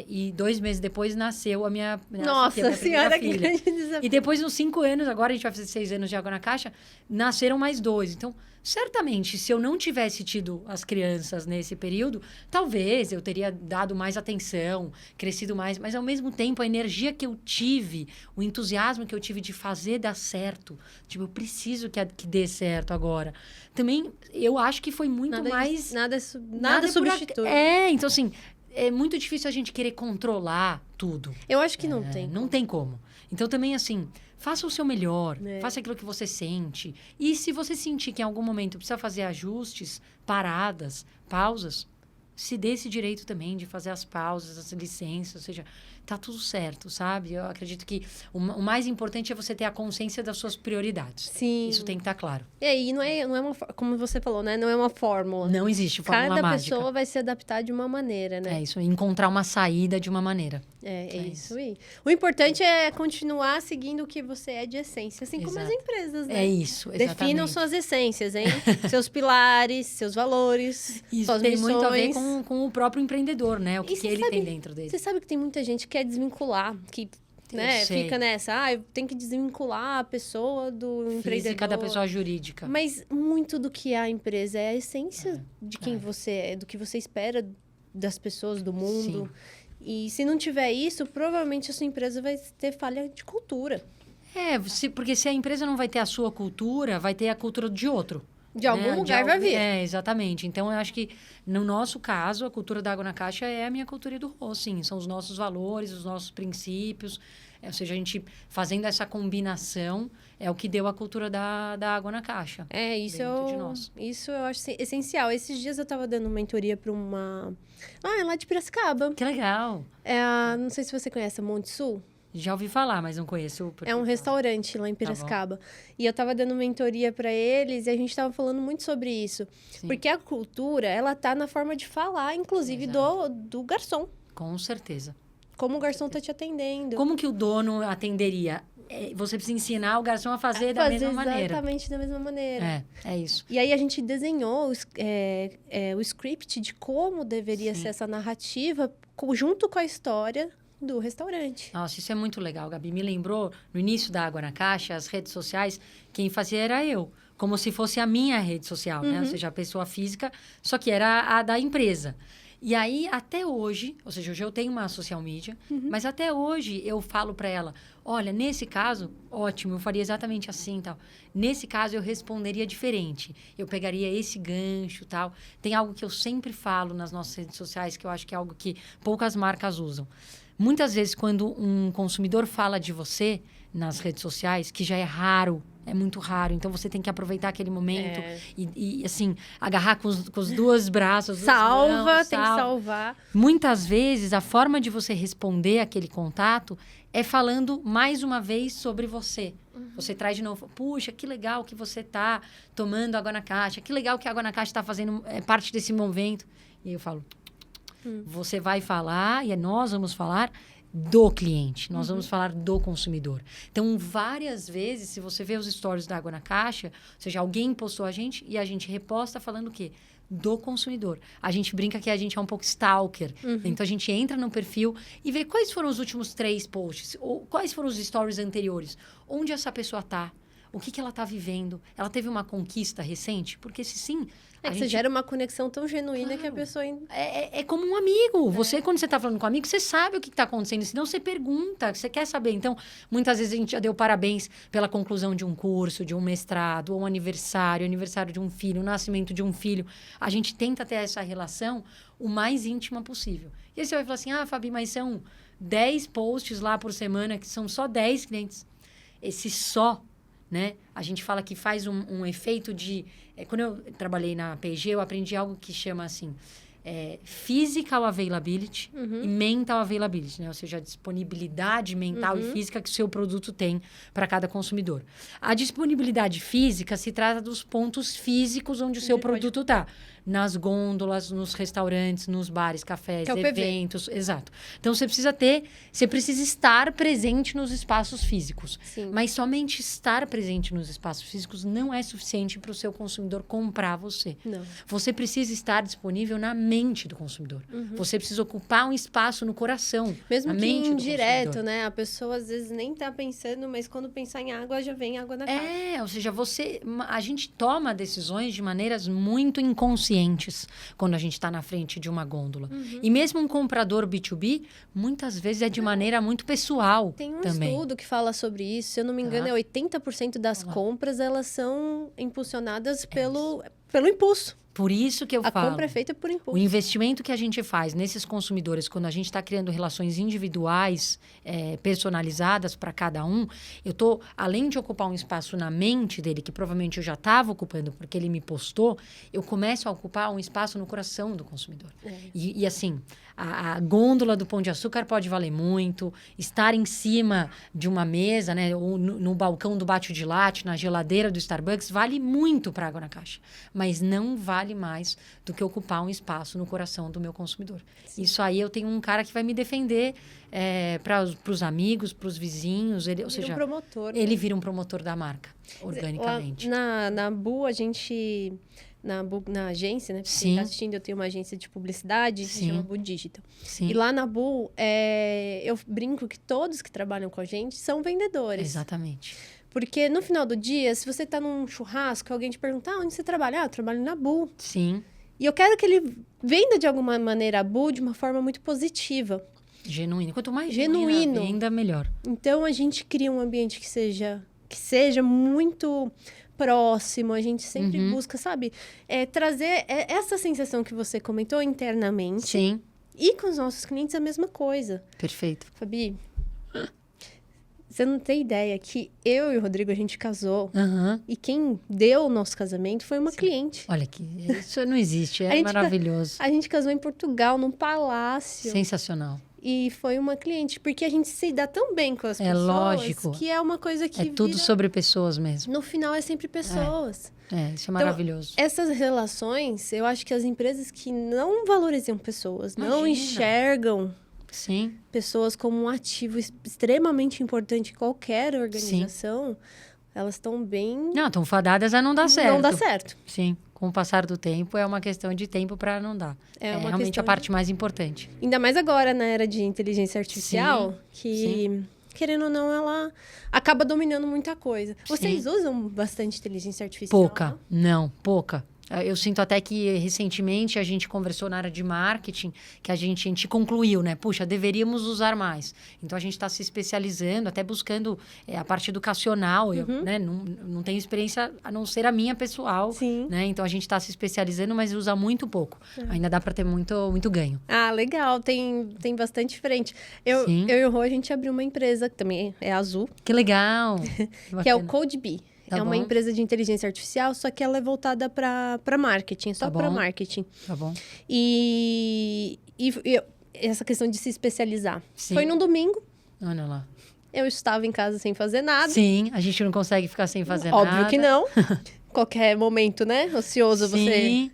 e 2 meses depois nasceu a minha Senhora, filha. Grande desafio. E depois, uns 5 anos, agora a gente vai fazer 6 anos de Água na Caixa, nasceram mais 2. Então, certamente, se eu não tivesse tido as crianças nesse período, talvez eu teria dado mais atenção, crescido mais. Mas, ao mesmo tempo, a energia que eu tive, o entusiasmo que eu tive de fazer dar certo, tipo, eu preciso que dê certo agora. Também, eu acho que foi muito mais... Nada substitui. Então, assim, é muito difícil a gente querer controlar tudo. Eu acho que não tem. Não tem como. Então, também, assim, faça o seu melhor. Faça aquilo que você sente. E se você sentir que em algum momento precisa fazer ajustes, paradas, pausas, se dê esse direito também de fazer as pausas, as licenças, ou seja, tá tudo certo, sabe? Eu acredito que o mais importante é você ter a consciência das suas prioridades. Sim. Isso tem que estar claro. E aí, não é uma, como você falou, né? Não é uma fórmula. Não existe fórmula mágica. Cada mágica. pessoa vai se adaptar de uma maneira, né? É isso, encontrar uma saída de uma maneira. É isso aí. O importante é continuar seguindo o que você é de essência, assim como as empresas, né? É isso, exatamente. Definam suas essências, hein? Seus pilares, seus valores, isso suas tem missões. Muito a ver com o próprio empreendedor, né? O que ele tem dentro dele. Você sabe que tem muita gente que quer desvincular, que né, fica nessa, eu tenho que desvincular a pessoa do empreendedor. Física da pessoa jurídica. Mas muito do que é a empresa é a essência de quem você é, do que você espera das pessoas, do mundo. Sim. E se não tiver isso, provavelmente a sua empresa vai ter falha de cultura. Porque se a empresa não vai ter a sua cultura, vai ter a cultura de outro. De algum lugar vai vir. Exatamente. Então, eu acho que, no nosso caso, a cultura da Água na Caixa é a minha cultura do Rô, sim. São os nossos valores, os nossos princípios. Ou seja, a gente fazendo essa combinação é o que deu a cultura da Água na Caixa. Isso eu acho essencial. Esses dias eu estava dando mentoria para uma... é lá de Piracicaba. Que legal. Não sei se você conhece a Monte Sul. Já ouvi falar, mas não conheço. É um restaurante lá em Piracicaba. E eu tava dando mentoria para eles e a gente tava falando muito sobre isso. Sim. Porque a cultura, ela tá na forma de falar, inclusive, do garçom. Com certeza. Como o garçom tá te atendendo. Como que o dono atenderia? Você precisa ensinar o garçom a fazer da mesma maneira. Exatamente da mesma maneira. É isso. E aí a gente desenhou o script de como deveria ser essa narrativa junto com a história do restaurante. Nossa, isso é muito legal, Gabi. Me lembrou, no início da Água na Caixa, as redes sociais, quem fazia era eu. Como se fosse a minha rede social, né? Ou seja, a pessoa física, só que era a da empresa. E aí, até hoje, ou seja, hoje eu tenho uma social media, mas até hoje eu falo para ela, olha, nesse caso, ótimo, eu faria exatamente assim e tal. Nesse caso, eu responderia diferente. Eu pegaria esse gancho e tal. Tem algo que eu sempre falo nas nossas redes sociais, que eu acho que é algo que poucas marcas usam. Muitas vezes, quando um consumidor fala de você nas redes sociais, que já é raro, é muito raro. Então, você tem que aproveitar aquele momento e assim, agarrar com os 2 braços. Tem que salvar. Muitas vezes, a forma de você responder aquele contato é falando mais uma vez sobre você. Você traz de novo, puxa, que legal que você está tomando Água na Caixa, que legal que a Água na Caixa está fazendo parte desse momento. E aí eu falo... Você vai falar, e nós vamos falar do cliente. Nós vamos falar do consumidor. Então, várias vezes, se você vê os stories da Água na Caixa, ou seja, alguém postou a gente e a gente reposta falando o quê? Do consumidor. A gente brinca que a gente é um pouco stalker. Então, a gente entra no perfil e vê quais foram os últimos 3 posts, ou quais foram os stories anteriores, onde essa pessoa está, o que ela está vivendo. Ela teve uma conquista recente? Porque se sim... Você gera uma conexão tão genuína, claro, que a pessoa... É como um amigo. Você, quando você está falando com um amigo, você sabe o que está acontecendo. Senão, você pergunta, você quer saber. Então, muitas vezes a gente já deu parabéns pela conclusão de um curso, de um mestrado, ou um aniversário de um filho, o nascimento de um filho. A gente tenta ter essa relação o mais íntima possível. E aí você vai falar assim, Fabi, mas são 10 posts lá por semana, que são só 10 clientes. Esse só... Né? A gente fala que faz um efeito de... quando eu trabalhei na P&G, eu aprendi algo que chama assim... physical availability e mental availability, né? Ou seja, a disponibilidade mental e física que o seu produto tem para cada consumidor. A disponibilidade física se trata dos pontos físicos onde o seu produto está. Nas gôndolas, nos restaurantes, nos bares, cafés, eventos. Exato. Então, você precisa estar presente nos espaços físicos. Sim. Mas somente estar presente nos espaços físicos não é suficiente para o seu consumidor comprar você. Não. Você precisa estar disponível na mente do consumidor. Você precisa ocupar um espaço no coração. Mesmo na que mente indireto, né? A pessoa às vezes nem tá pensando, mas quando pensar em água, já vem água na cara. Ou seja, a gente toma decisões de maneiras muito inconscientes quando a gente está na frente de uma gôndola. E mesmo um comprador B2B, muitas vezes é de maneira muito pessoal. Tem um também. estudo que fala sobre isso. Se eu não me engano, 80% das compras, elas são impulsionadas pelo impulso. Por isso que eu falo. A compra é feita por impulso. O investimento que a gente faz nesses consumidores, quando a gente está criando relações individuais, personalizadas para cada um, eu estou, além de ocupar um espaço na mente dele, que provavelmente eu já estava ocupando porque ele me postou, eu começo a ocupar um espaço no coração do consumidor. E assim, a gôndola do Pão de Açúcar pode valer muito, estar em cima de uma mesa, né, ou no balcão do Bate de Latte, na geladeira do Starbucks, vale muito para Água na Caixa. Mas não vale mais do que ocupar um espaço no coração do meu consumidor. Sim. Isso aí eu tenho um cara que vai me defender para os amigos, para os vizinhos. Ou seja, um promotor, ele vira um promotor da marca, organicamente. Na Bu, a gente... Na agência, né? Quem tá assistindo, eu tenho uma agência de publicidade, que se chama Bu Digital. Sim. E lá na Bu, eu brinco que todos que trabalham com a gente são vendedores. Exatamente. Porque no final do dia, se você tá num churrasco, alguém te perguntar onde você trabalha? Eu trabalho na Bu. Sim. E eu quero que ele venda de alguma maneira a Bu de uma forma muito positiva. Genuíno. Quanto mais genuíno a venda, melhor. Então, a gente cria um ambiente que seja muito próximo. A gente sempre busca, sabe? Trazer essa sensação que você comentou internamente. Sim. E com os nossos clientes a mesma coisa. Perfeito. Fabi... Você não tem ideia que eu e o Rodrigo, a gente casou. E quem deu o nosso casamento foi uma cliente. Olha que isso não existe, maravilhoso. A gente casou em Portugal, num palácio. Sensacional. E foi uma cliente, porque a gente se dá tão bem com as pessoas. Lógico. Que é uma coisa que tudo sobre pessoas mesmo. No final é sempre pessoas. Isso é maravilhoso. Então, essas relações, eu acho que as empresas que não valorizam pessoas, não enxergam... Sim. Pessoas como um ativo extremamente importante em qualquer organização, elas estão bem... Não, estão fadadas a não dar certo. Não dá certo. Sim. Com o passar do tempo, é uma questão de tempo para não dar. É realmente a parte mais importante. Ainda mais agora, na era de inteligência artificial, querendo ou não, ela acaba dominando muita coisa. Vocês usam bastante inteligência artificial? Pouca. Eu sinto até que, recentemente, a gente conversou na área de marketing, que a gente concluiu, né? Puxa, deveríamos usar mais. Então, a gente está se especializando, até buscando a parte educacional. Eu, né, não tenho experiência, a não ser a minha pessoal. Sim. Né? Então, a gente está se especializando, mas usa muito pouco. Ainda dá para ter muito ganho. Ah, legal. Tem bastante frente. Eu e o Rô, a gente abriu uma empresa, que também é azul. Que legal! Que é o CodeBee. É uma empresa de inteligência artificial, só que ela é voltada para marketing, só para marketing. Tá bom. E essa questão de se especializar. Sim. Foi num domingo. Olha lá. Eu estava em casa sem fazer nada. Sim, a gente não consegue ficar sem fazer nada. Óbvio que não. Qualquer momento, né? Ocioso, você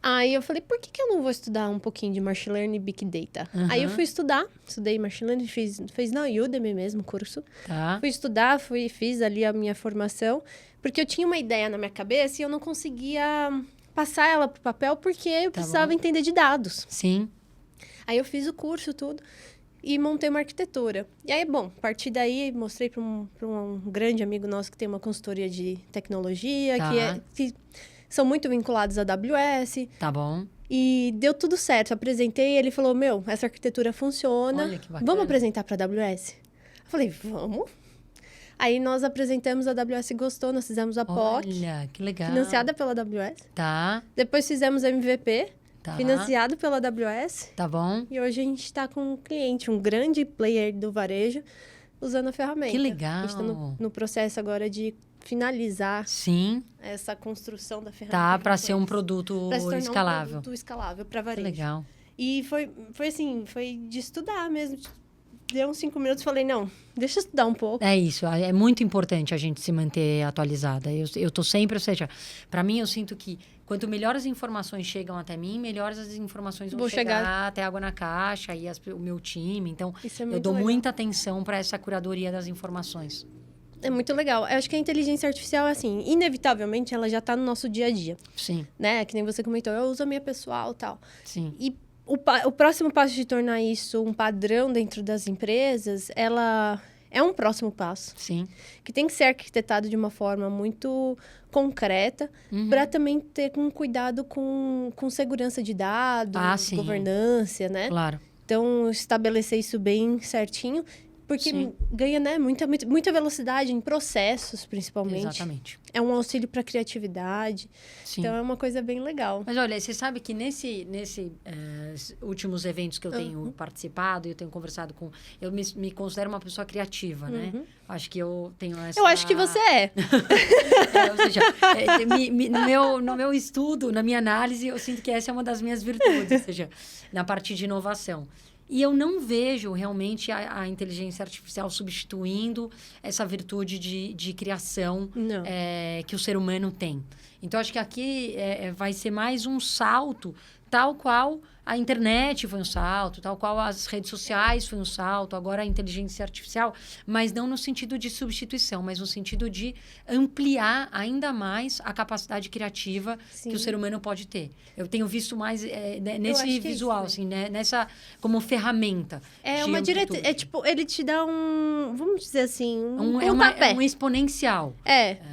Aí eu falei, por que eu não vou estudar um pouquinho de Machine Learning e Big Data? Aí eu fui estudei Machine Learning, fiz na Udemy mesmo o curso. Tá. Fui estudar, fiz ali a minha formação, porque eu tinha uma ideia na minha cabeça e eu não conseguia passar ela pro papel porque eu precisava entender de dados. Sim. Aí eu fiz o curso, tudo, e montei uma arquitetura. E aí, bom, a partir daí, mostrei para um grande amigo nosso que tem uma consultoria de tecnologia, que são muito vinculados à AWS. Tá bom. E deu tudo certo. Apresentei, ele falou, essa arquitetura funciona. Olha que bacana. Vamos apresentar para a AWS? Eu falei, vamos. Aí nós apresentamos, a AWS gostou, nós fizemos a POC. Olha, que legal. Financiada pela AWS. Tá. Depois fizemos MVP, Tá. financiado pela AWS. Tá bom. E hoje a gente está com um cliente, um grande player do varejo, usando a ferramenta. Que legal. A gente está no processo agora de finalizar Sim. essa construção da ferramenta. Tá, para ser um produto pra se tornar escalável. um produto escalável para Que varejo. legal. E foi assim, foi de estudar mesmo. Deu uns 5 minutos e falei, não, deixa eu estudar um pouco. É isso, é muito importante a gente se manter atualizada. Eu tô sempre, ou seja, para mim eu sinto que quanto melhor as informações chegam até mim, melhores as informações vão chegar até Água na Caixa e o meu time. Então, eu dou muita atenção para essa curadoria das informações. É muito legal. Eu acho que a inteligência artificial, assim, inevitavelmente, ela já está no nosso dia a dia. Sim. Né? Que nem você comentou, eu uso a minha pessoal e tal. Sim. E o próximo passo de tornar isso um padrão dentro das empresas, ela é um próximo passo. Sim. Que tem que ser arquitetado de uma forma muito concreta, para também ter um cuidado com segurança de dados, governança, né? Claro. Então, estabelecer isso bem certinho. Porque ganha, né, muita velocidade em processos, principalmente. Exatamente. É um auxílio para a criatividade. Sim. Então, é uma coisa bem legal. Mas, olha, você sabe que nesses últimos eventos que eu tenho participado, eu tenho conversado com... Eu me considero uma pessoa criativa, né? Acho que eu tenho essa... Eu acho que você é. Ou seja, no meu estudo, na minha análise, eu sinto que essa é uma das minhas virtudes. Ou seja, na parte de inovação. E eu não vejo realmente a inteligência artificial substituindo essa virtude de criação que o ser humano tem. Então, acho que aqui vai ser mais um salto, tal qual a internet foi um salto, tal qual as redes sociais foi um salto, agora a inteligência artificial, mas não no sentido de substituição, mas no sentido de ampliar ainda mais a capacidade criativa que o ser humano pode ter. Eu tenho visto mais nesse visual, assim, né? Nessa como ferramenta. É uma diretriz. É tipo, ele te dá vamos dizer assim, um exponencial.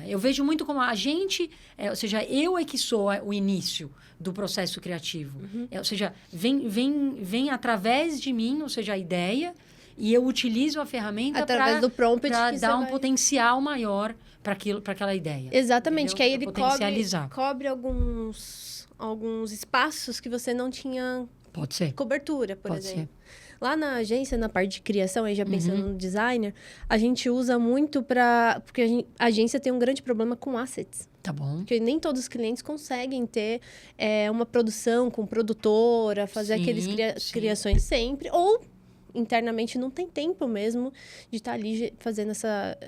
Eu vejo muito como a gente, ou seja, eu é que sou o início do processo criativo. Ou seja, vem através de mim, ou seja, a ideia, e eu utilizo a ferramenta através do prompt para dar um potencial maior para aquela ideia. Exatamente, entendeu? Que aí ele cobre alguns espaços que você não tinha cobertura, por exemplo. Lá na agência, na parte de criação, aí já pensando no designer, a gente usa muito porque a agência tem um grande problema com assets. Tá bom. Porque nem todos os clientes conseguem ter uma produção com produtora, fazer aqueles criações sempre. Ou, internamente, não tem tempo mesmo de estar ali fazendo essa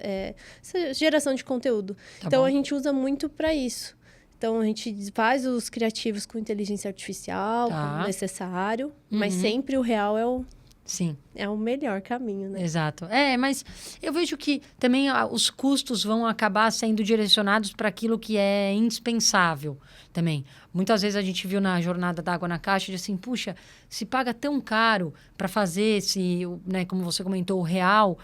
geração de conteúdo. Então, a gente usa muito para isso. Então, a gente faz os criativos com inteligência artificial, como necessário. Mas sempre o real é o melhor caminho, né? Exato. Mas eu vejo que também os custos vão acabar sendo direcionados para aquilo que é indispensável também. Muitas vezes a gente viu na jornada da Água na Caixa, de assim, puxa, se paga tão caro para fazer né, como você comentou, o real...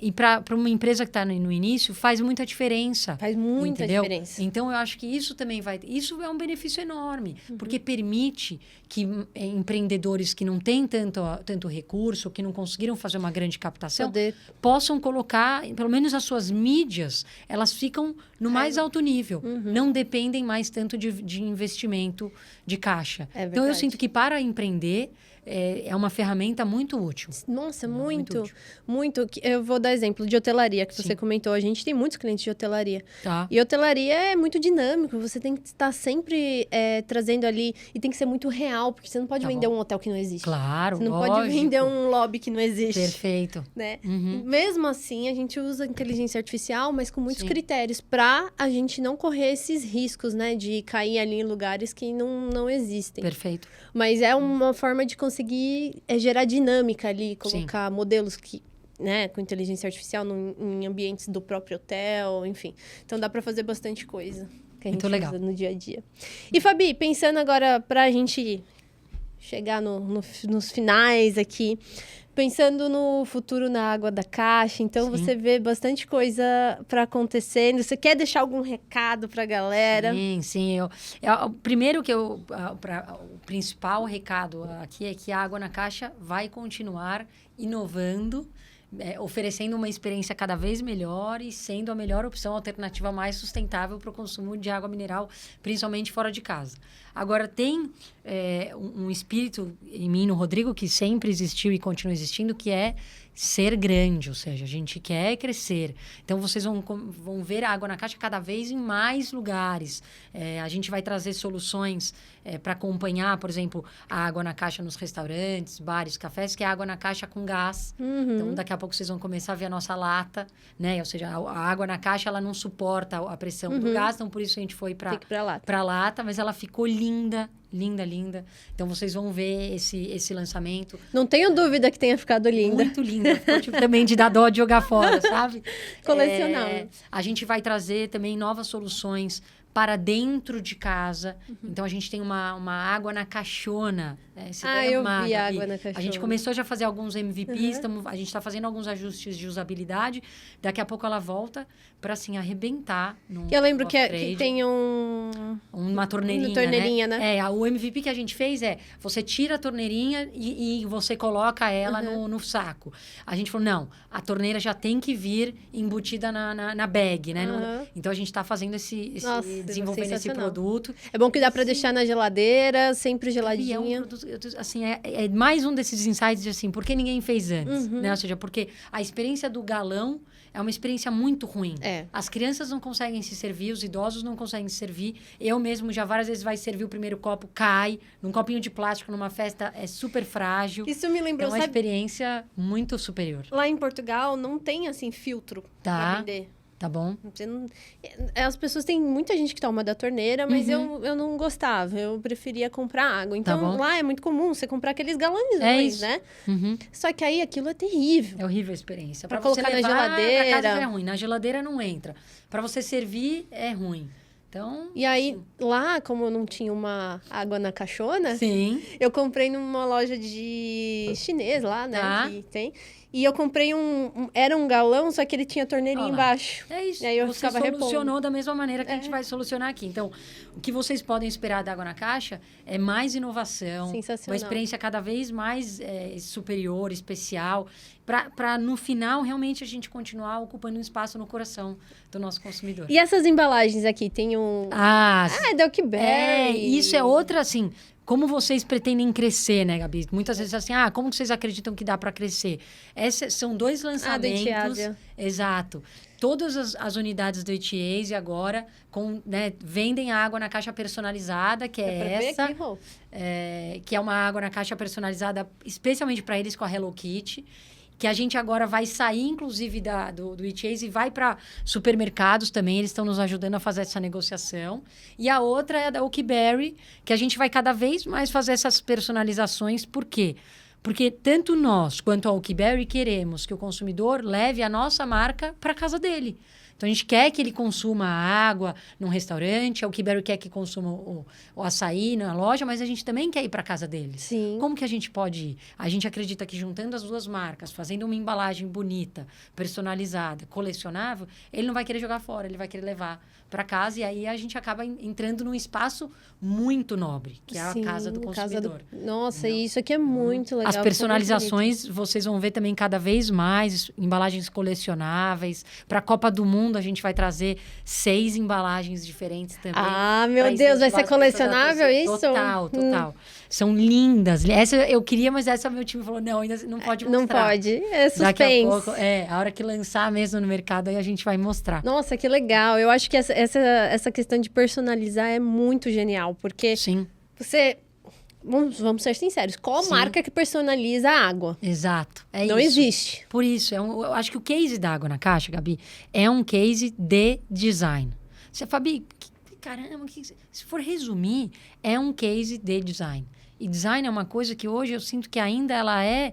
e para uma empresa que está no início, faz muita diferença. Faz muita diferença. Então, eu acho que isso também isso é um benefício enorme, porque permite que empreendedores que não têm tanto recurso, que não conseguiram fazer uma grande captação, possam colocar, pelo menos as suas mídias, elas ficam no mais alto nível. Não dependem mais tanto de investimento de caixa. Então, eu sinto que para empreender... é uma ferramenta muito útil. Nossa, muito, útil. muito. Eu vou dar exemplo de hotelaria, que Sim. você comentou. A gente tem muitos clientes de hotelaria. Tá. E hotelaria é muito dinâmico. Você tem que estar sempre trazendo ali. E tem que ser muito real, porque você não pode vender um hotel que não existe. Claro, Você não pode vender um lobby que não existe. Perfeito. Né? Uhum. Mesmo assim, a gente usa inteligência artificial, mas com muitos Sim. critérios para a gente não correr esses riscos, né? De cair ali em lugares que não existem. Perfeito. Mas é uma forma de conseguir gerar dinâmica ali, colocar modelos que, né, com inteligência artificial em ambientes do próprio hotel, enfim. Então dá para fazer bastante coisa que a gente usa no dia a dia. E Fabi, pensando agora para a gente chegar nos finais aqui, pensando no futuro na água da caixa, então você vê bastante coisa para acontecendo. Você quer deixar algum recado para a galera? Sim. O primeiro o principal recado aqui é que a água na caixa vai continuar inovando, oferecendo uma experiência cada vez melhor e sendo a melhor opção, a alternativa mais sustentável para o consumo de água mineral, principalmente fora de casa. Agora, tem um espírito em mim, no Rodrigo, que sempre existiu e continua existindo, que é ser grande, ou seja, a gente quer crescer. Então, vocês vão ver a água na caixa cada vez em mais lugares. A gente vai trazer soluções para acompanhar, por exemplo, a água na caixa nos restaurantes, bares, cafés, que é a água na caixa com gás. Uhum. Então, daqui a pouco vocês vão começar a ver a nossa lata, né? Ou seja, a água na caixa, ela não suporta a pressão do gás, então por isso a gente foi para a lata, mas ela ficou linda. Então, vocês vão ver esse lançamento. Não tenho dúvida que tenha ficado linda. Muito linda. Ficou tipo, também de dar dó de jogar fora, sabe? Colecionável. A gente vai trazer também novas soluções para dentro de casa. Então, a gente tem uma água na caixona. Eu vi a água na caixona. A gente começou já a fazer alguns MVPs. A gente está fazendo alguns ajustes de usabilidade. Daqui a pouco ela volta para, assim, arrebentar. Eu lembro que tem uma torneirinha, né? O MVP que a gente fez você tira a torneirinha e você coloca ela no saco. A gente falou, não, a torneira já tem que vir embutida na bag, né? Então, a gente está fazendo desenvolvendo esse produto. É bom que dá para deixar na geladeira, sempre geladinha. E é um produto, assim, é mais um desses insights de, assim, por que ninguém fez antes, né? Ou seja, porque a experiência do galão é uma experiência muito ruim. As crianças não conseguem se servir, os idosos não conseguem se servir. Eu mesmo já várias vezes vai servir o primeiro copo, cai. Num copinho de plástico, numa festa, é super frágil. Isso me lembrou, é uma experiência muito superior. Lá em Portugal não tem, assim, filtro para vender. Tá bom. As pessoas têm muita gente que toma da torneira, mas eu não gostava. Eu preferia comprar água. Então, lá é muito comum você comprar aqueles galões, né? Só que aí aquilo é terrível. É horrível a experiência. Pra colocar na geladeira. Pra casa já é ruim. Na geladeira não entra. Pra você servir, é ruim. Então, e aí, lá, como eu não tinha uma água na caixona, eu comprei numa loja de chinês lá, né? Que tem. E eu comprei era um galão, só que ele tinha torneirinha embaixo. É isso. E aí você solucionou da mesma maneira que a gente vai solucionar aqui. Então, o que vocês podem esperar da água na caixa é mais inovação. Sensacional. Uma experiência cada vez mais superior, especial. Para, no final, realmente a gente continuar ocupando um espaço no coração do nosso consumidor. E essas embalagens aqui? Tem da Oakberry. Isso é outra, assim... Como vocês pretendem crescer, né, Gabi? Muitas vezes assim, como vocês acreditam que dá para crescer? Esses são 2 lançamentos. Exato. Todas as unidades do ETAs agora vendem água na caixa personalizada, que é essa. Que é uma água na caixa personalizada especialmente para eles com a Hello Kitty. Que a gente agora vai sair, inclusive, do ETAs e vai para supermercados também. Eles estão nos ajudando a fazer essa negociação. E a outra é a da Oakberry, que a gente vai cada vez mais fazer essas personalizações. Por quê? Porque tanto nós quanto a Oakberry queremos que o consumidor leve a nossa marca para casa dele. Então, a gente quer que ele consuma água num restaurante, a Oakberry quer que consuma o açaí na loja, mas a gente também quer ir para casa dele. Sim. Como que a gente pode ir? A gente acredita que juntando as duas marcas, fazendo uma embalagem bonita, personalizada, colecionável, ele não vai querer jogar fora, ele vai querer levar para casa e aí a gente acaba entrando num espaço muito nobre, que é a casa do consumidor. Nossa, isso aqui é muito legal. As personalizações, vocês vão ver também cada vez mais embalagens colecionáveis. Para a Copa do Mundo, segundo, a gente vai trazer 6 embalagens diferentes também. Ah, meu Deus, vai ser colecionável isso? Total. São lindas. Essa eu queria, mas essa meu time falou, não, ainda não pode mostrar. Não pode, é suspense. Daqui a pouco, a hora que lançar mesmo no mercado, aí a gente vai mostrar. Nossa, que legal. Eu acho que essa questão de personalizar é muito genial, porque Sim. você... Vamos ser sinceros, qual marca que personaliza a água? Exato, Não existe. Por isso, eu acho que o case da Água na Caixa, Gabi, é um case de design. Você, Fabi, caramba, se for resumir, é um case de design. E design é uma coisa que hoje eu sinto que ainda ela é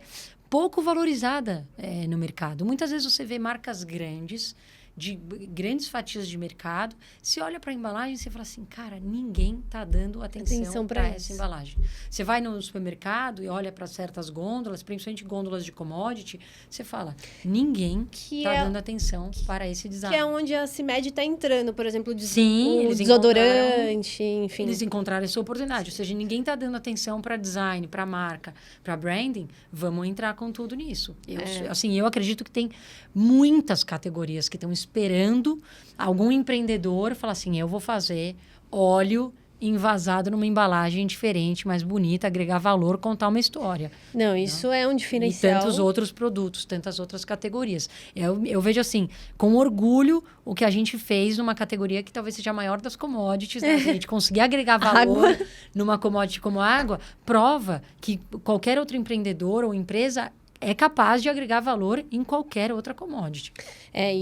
pouco valorizada no mercado. Muitas vezes você vê marcas grandes, de grandes fatias de mercado, você olha para a embalagem e você fala assim, cara, ninguém está dando atenção para essa embalagem. Você vai no supermercado e olha para certas gôndolas, principalmente gôndolas de commodity, você fala, ninguém está dando atenção para esse design. Que é onde a CIMED está entrando, por exemplo, o desodorante, enfim. Eles encontraram essa oportunidade, ou seja, ninguém está dando atenção para design, para marca, para branding, vamos entrar com tudo nisso. Eu acredito que tem muitas categorias que estão esperando algum empreendedor falar assim, eu vou fazer óleo envasado numa embalagem diferente, mais bonita, agregar valor, contar uma história. Não, isso é um diferencial. E tantos outros produtos, tantas outras categorias. Eu vejo assim, com orgulho, o que a gente fez numa categoria que talvez seja a maior das commodities, né? Se a gente conseguir agregar valor numa commodity como água, prova que qualquer outro empreendedor ou empresa é capaz de agregar valor em qualquer outra commodity.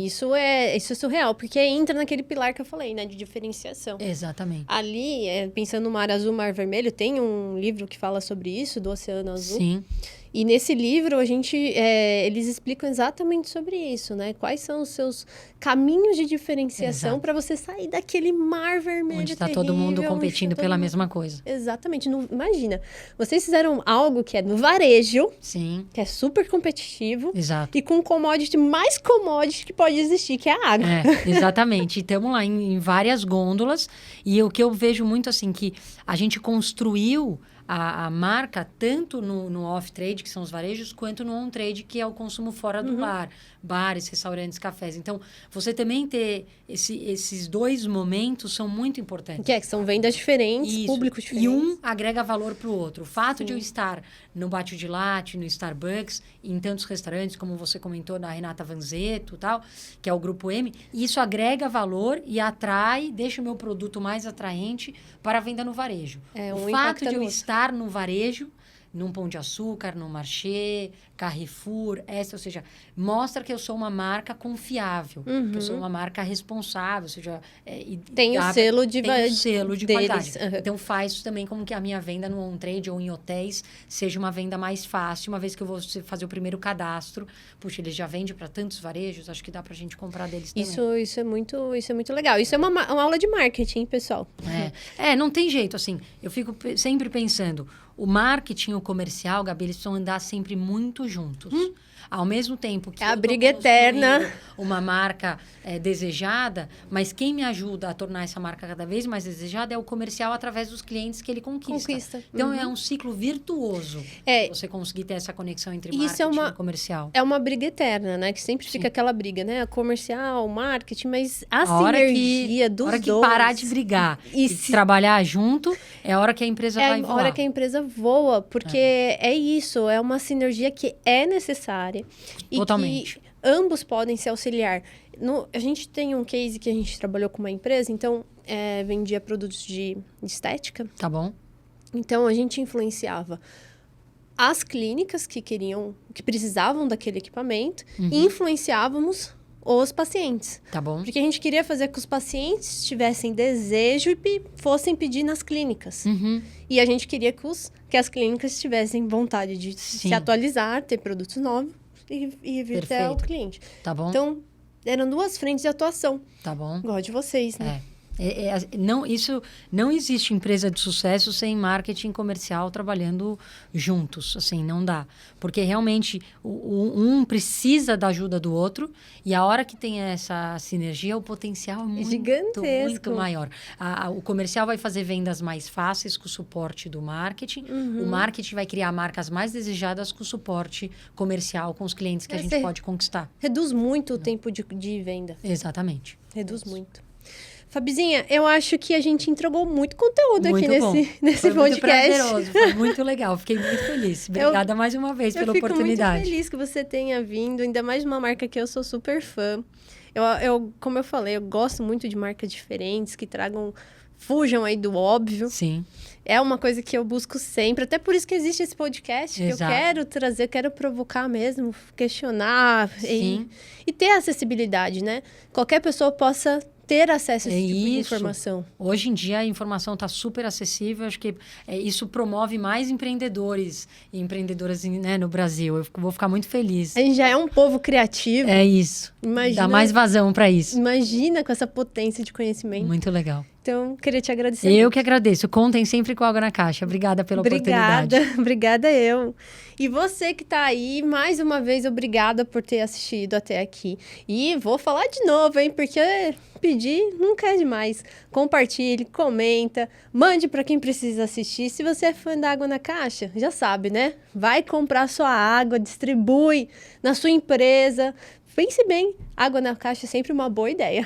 Isso é surreal, porque entra naquele pilar que eu falei, né, de diferenciação. Exatamente. Ali, pensando no Mar Azul, Mar Vermelho, tem um livro que fala sobre isso, do Oceano Azul. Sim. E nesse livro, eles explicam exatamente sobre isso, né? Quais são os seus caminhos de diferenciação para você sair daquele mar vermelho onde está todo mundo competindo pela mesma coisa. Exatamente. Imagina, vocês fizeram algo que é no varejo, sim, que é super competitivo. Exato. E com commodity mais commodity que pode existir, que é a água. Exatamente. E estamos lá em várias gôndolas. E o que eu vejo muito assim, que a gente construiu a marca tanto no off-trade, que são os varejos, quanto no on-trade, que é o consumo fora do lar. Bares, restaurantes, cafés. Então, você também ter esses dois momentos são muito importantes. Que são vendas diferentes, públicos diferentes. E um agrega valor para o outro. O fato de eu estar no Bate de Latte, no Starbucks, em tantos restaurantes, como você comentou, na Renata Vanzetto, tal, que é o Grupo M, isso agrega valor e atrai, deixa o meu produto mais atraente para a venda no varejo. O fato de eu estar no varejo, num Pão de Açúcar, no Marché, Carrefour, ou seja, mostra que eu sou uma marca confiável, que eu sou uma marca responsável, ou seja... Tem o selo de qualidade. Então, faz também como que a minha venda no on-trade ou em hotéis seja uma venda mais fácil, uma vez que eu vou fazer o primeiro cadastro. Puxa, eles já vendem para tantos varejos, acho que dá para a gente comprar deles também. Isso é muito legal. Isso é uma aula de marketing, pessoal. Não tem jeito, assim, eu fico sempre pensando... O marketing e o comercial, Gabi, eles precisam andar sempre muito juntos. Ao mesmo tempo que a briga eterna, uma marca desejada, mas quem me ajuda a tornar essa marca cada vez mais desejada é o comercial através dos clientes que ele conquista. Então, é um ciclo virtuoso você conseguir ter essa conexão entre marketing e comercial. É uma briga eterna, né? Que sempre fica aquela briga, né? Comercial, marketing, mas a sinergia dos dois... A hora que parar de brigar e trabalhar junto, é a hora que a empresa vai voar. É a hora que a empresa voa, porque é isso, é uma sinergia que é necessária. Totalmente. E que ambos podem se auxiliar. A gente tem um case que a gente trabalhou com uma empresa, então vendia produtos de estética. Tá bom. Então a gente influenciava as clínicas que precisavam daquele equipamento e influenciávamos os pacientes. Tá bom. Porque a gente queria fazer com que os pacientes tivessem desejo e fossem pedir nas clínicas. E a gente queria que as clínicas tivessem vontade de se atualizar, ter produtos novos e vir até o cliente. Tá bom. Então, eram duas frentes de atuação. Tá bom. Igual de vocês, né? Não existe empresa de sucesso sem marketing comercial trabalhando juntos, assim, não dá. Porque realmente um precisa da ajuda do outro e a hora que tem essa sinergia, o potencial é muito, gigantesco. muito maior. O comercial vai fazer vendas mais fáceis com o suporte do marketing, o marketing vai criar marcas mais desejadas com o suporte comercial, com os clientes que a gente pode conquistar. Reduz muito o tempo de venda. Exatamente. Reduz muito. Fabizinha, eu acho que a gente entregou muito conteúdo muito aqui nesse foi podcast. Muito prazeroso, foi muito legal. Fiquei muito feliz. Obrigada mais uma vez pela oportunidade. Eu fico muito feliz que você tenha vindo, ainda mais uma marca que eu sou super fã. Como eu falei, eu gosto muito de marcas diferentes, que fujam aí do óbvio. Sim. É uma coisa que eu busco sempre, até por isso que existe esse podcast, que eu quero trazer, quero provocar mesmo, questionar e ter acessibilidade, né? Qualquer pessoa possa ter acesso a esse tipo de informação. Hoje em dia a informação está super acessível, acho que isso promove mais empreendedores e empreendedoras, né, no Brasil. Eu vou ficar muito feliz. A gente já é um povo criativo. É isso. Dá mais vazão para isso. Imagina com essa potência de conhecimento. Muito legal. Então, queria te agradecer. Eu que agradeço. Contem sempre com a Água na Caixa. Obrigada pela oportunidade. Obrigada eu. E você que está aí, mais uma vez, obrigada por ter assistido até aqui. E vou falar de novo, hein? Porque pedir nunca é demais. Compartilhe, comenta, mande para quem precisa assistir. Se você é fã da Água na Caixa, já sabe, né? Vai comprar sua água, distribui na sua empresa. Pense bem, água na caixa é sempre uma boa ideia.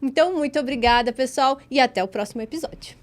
Então, muito obrigada, pessoal, e até o próximo episódio.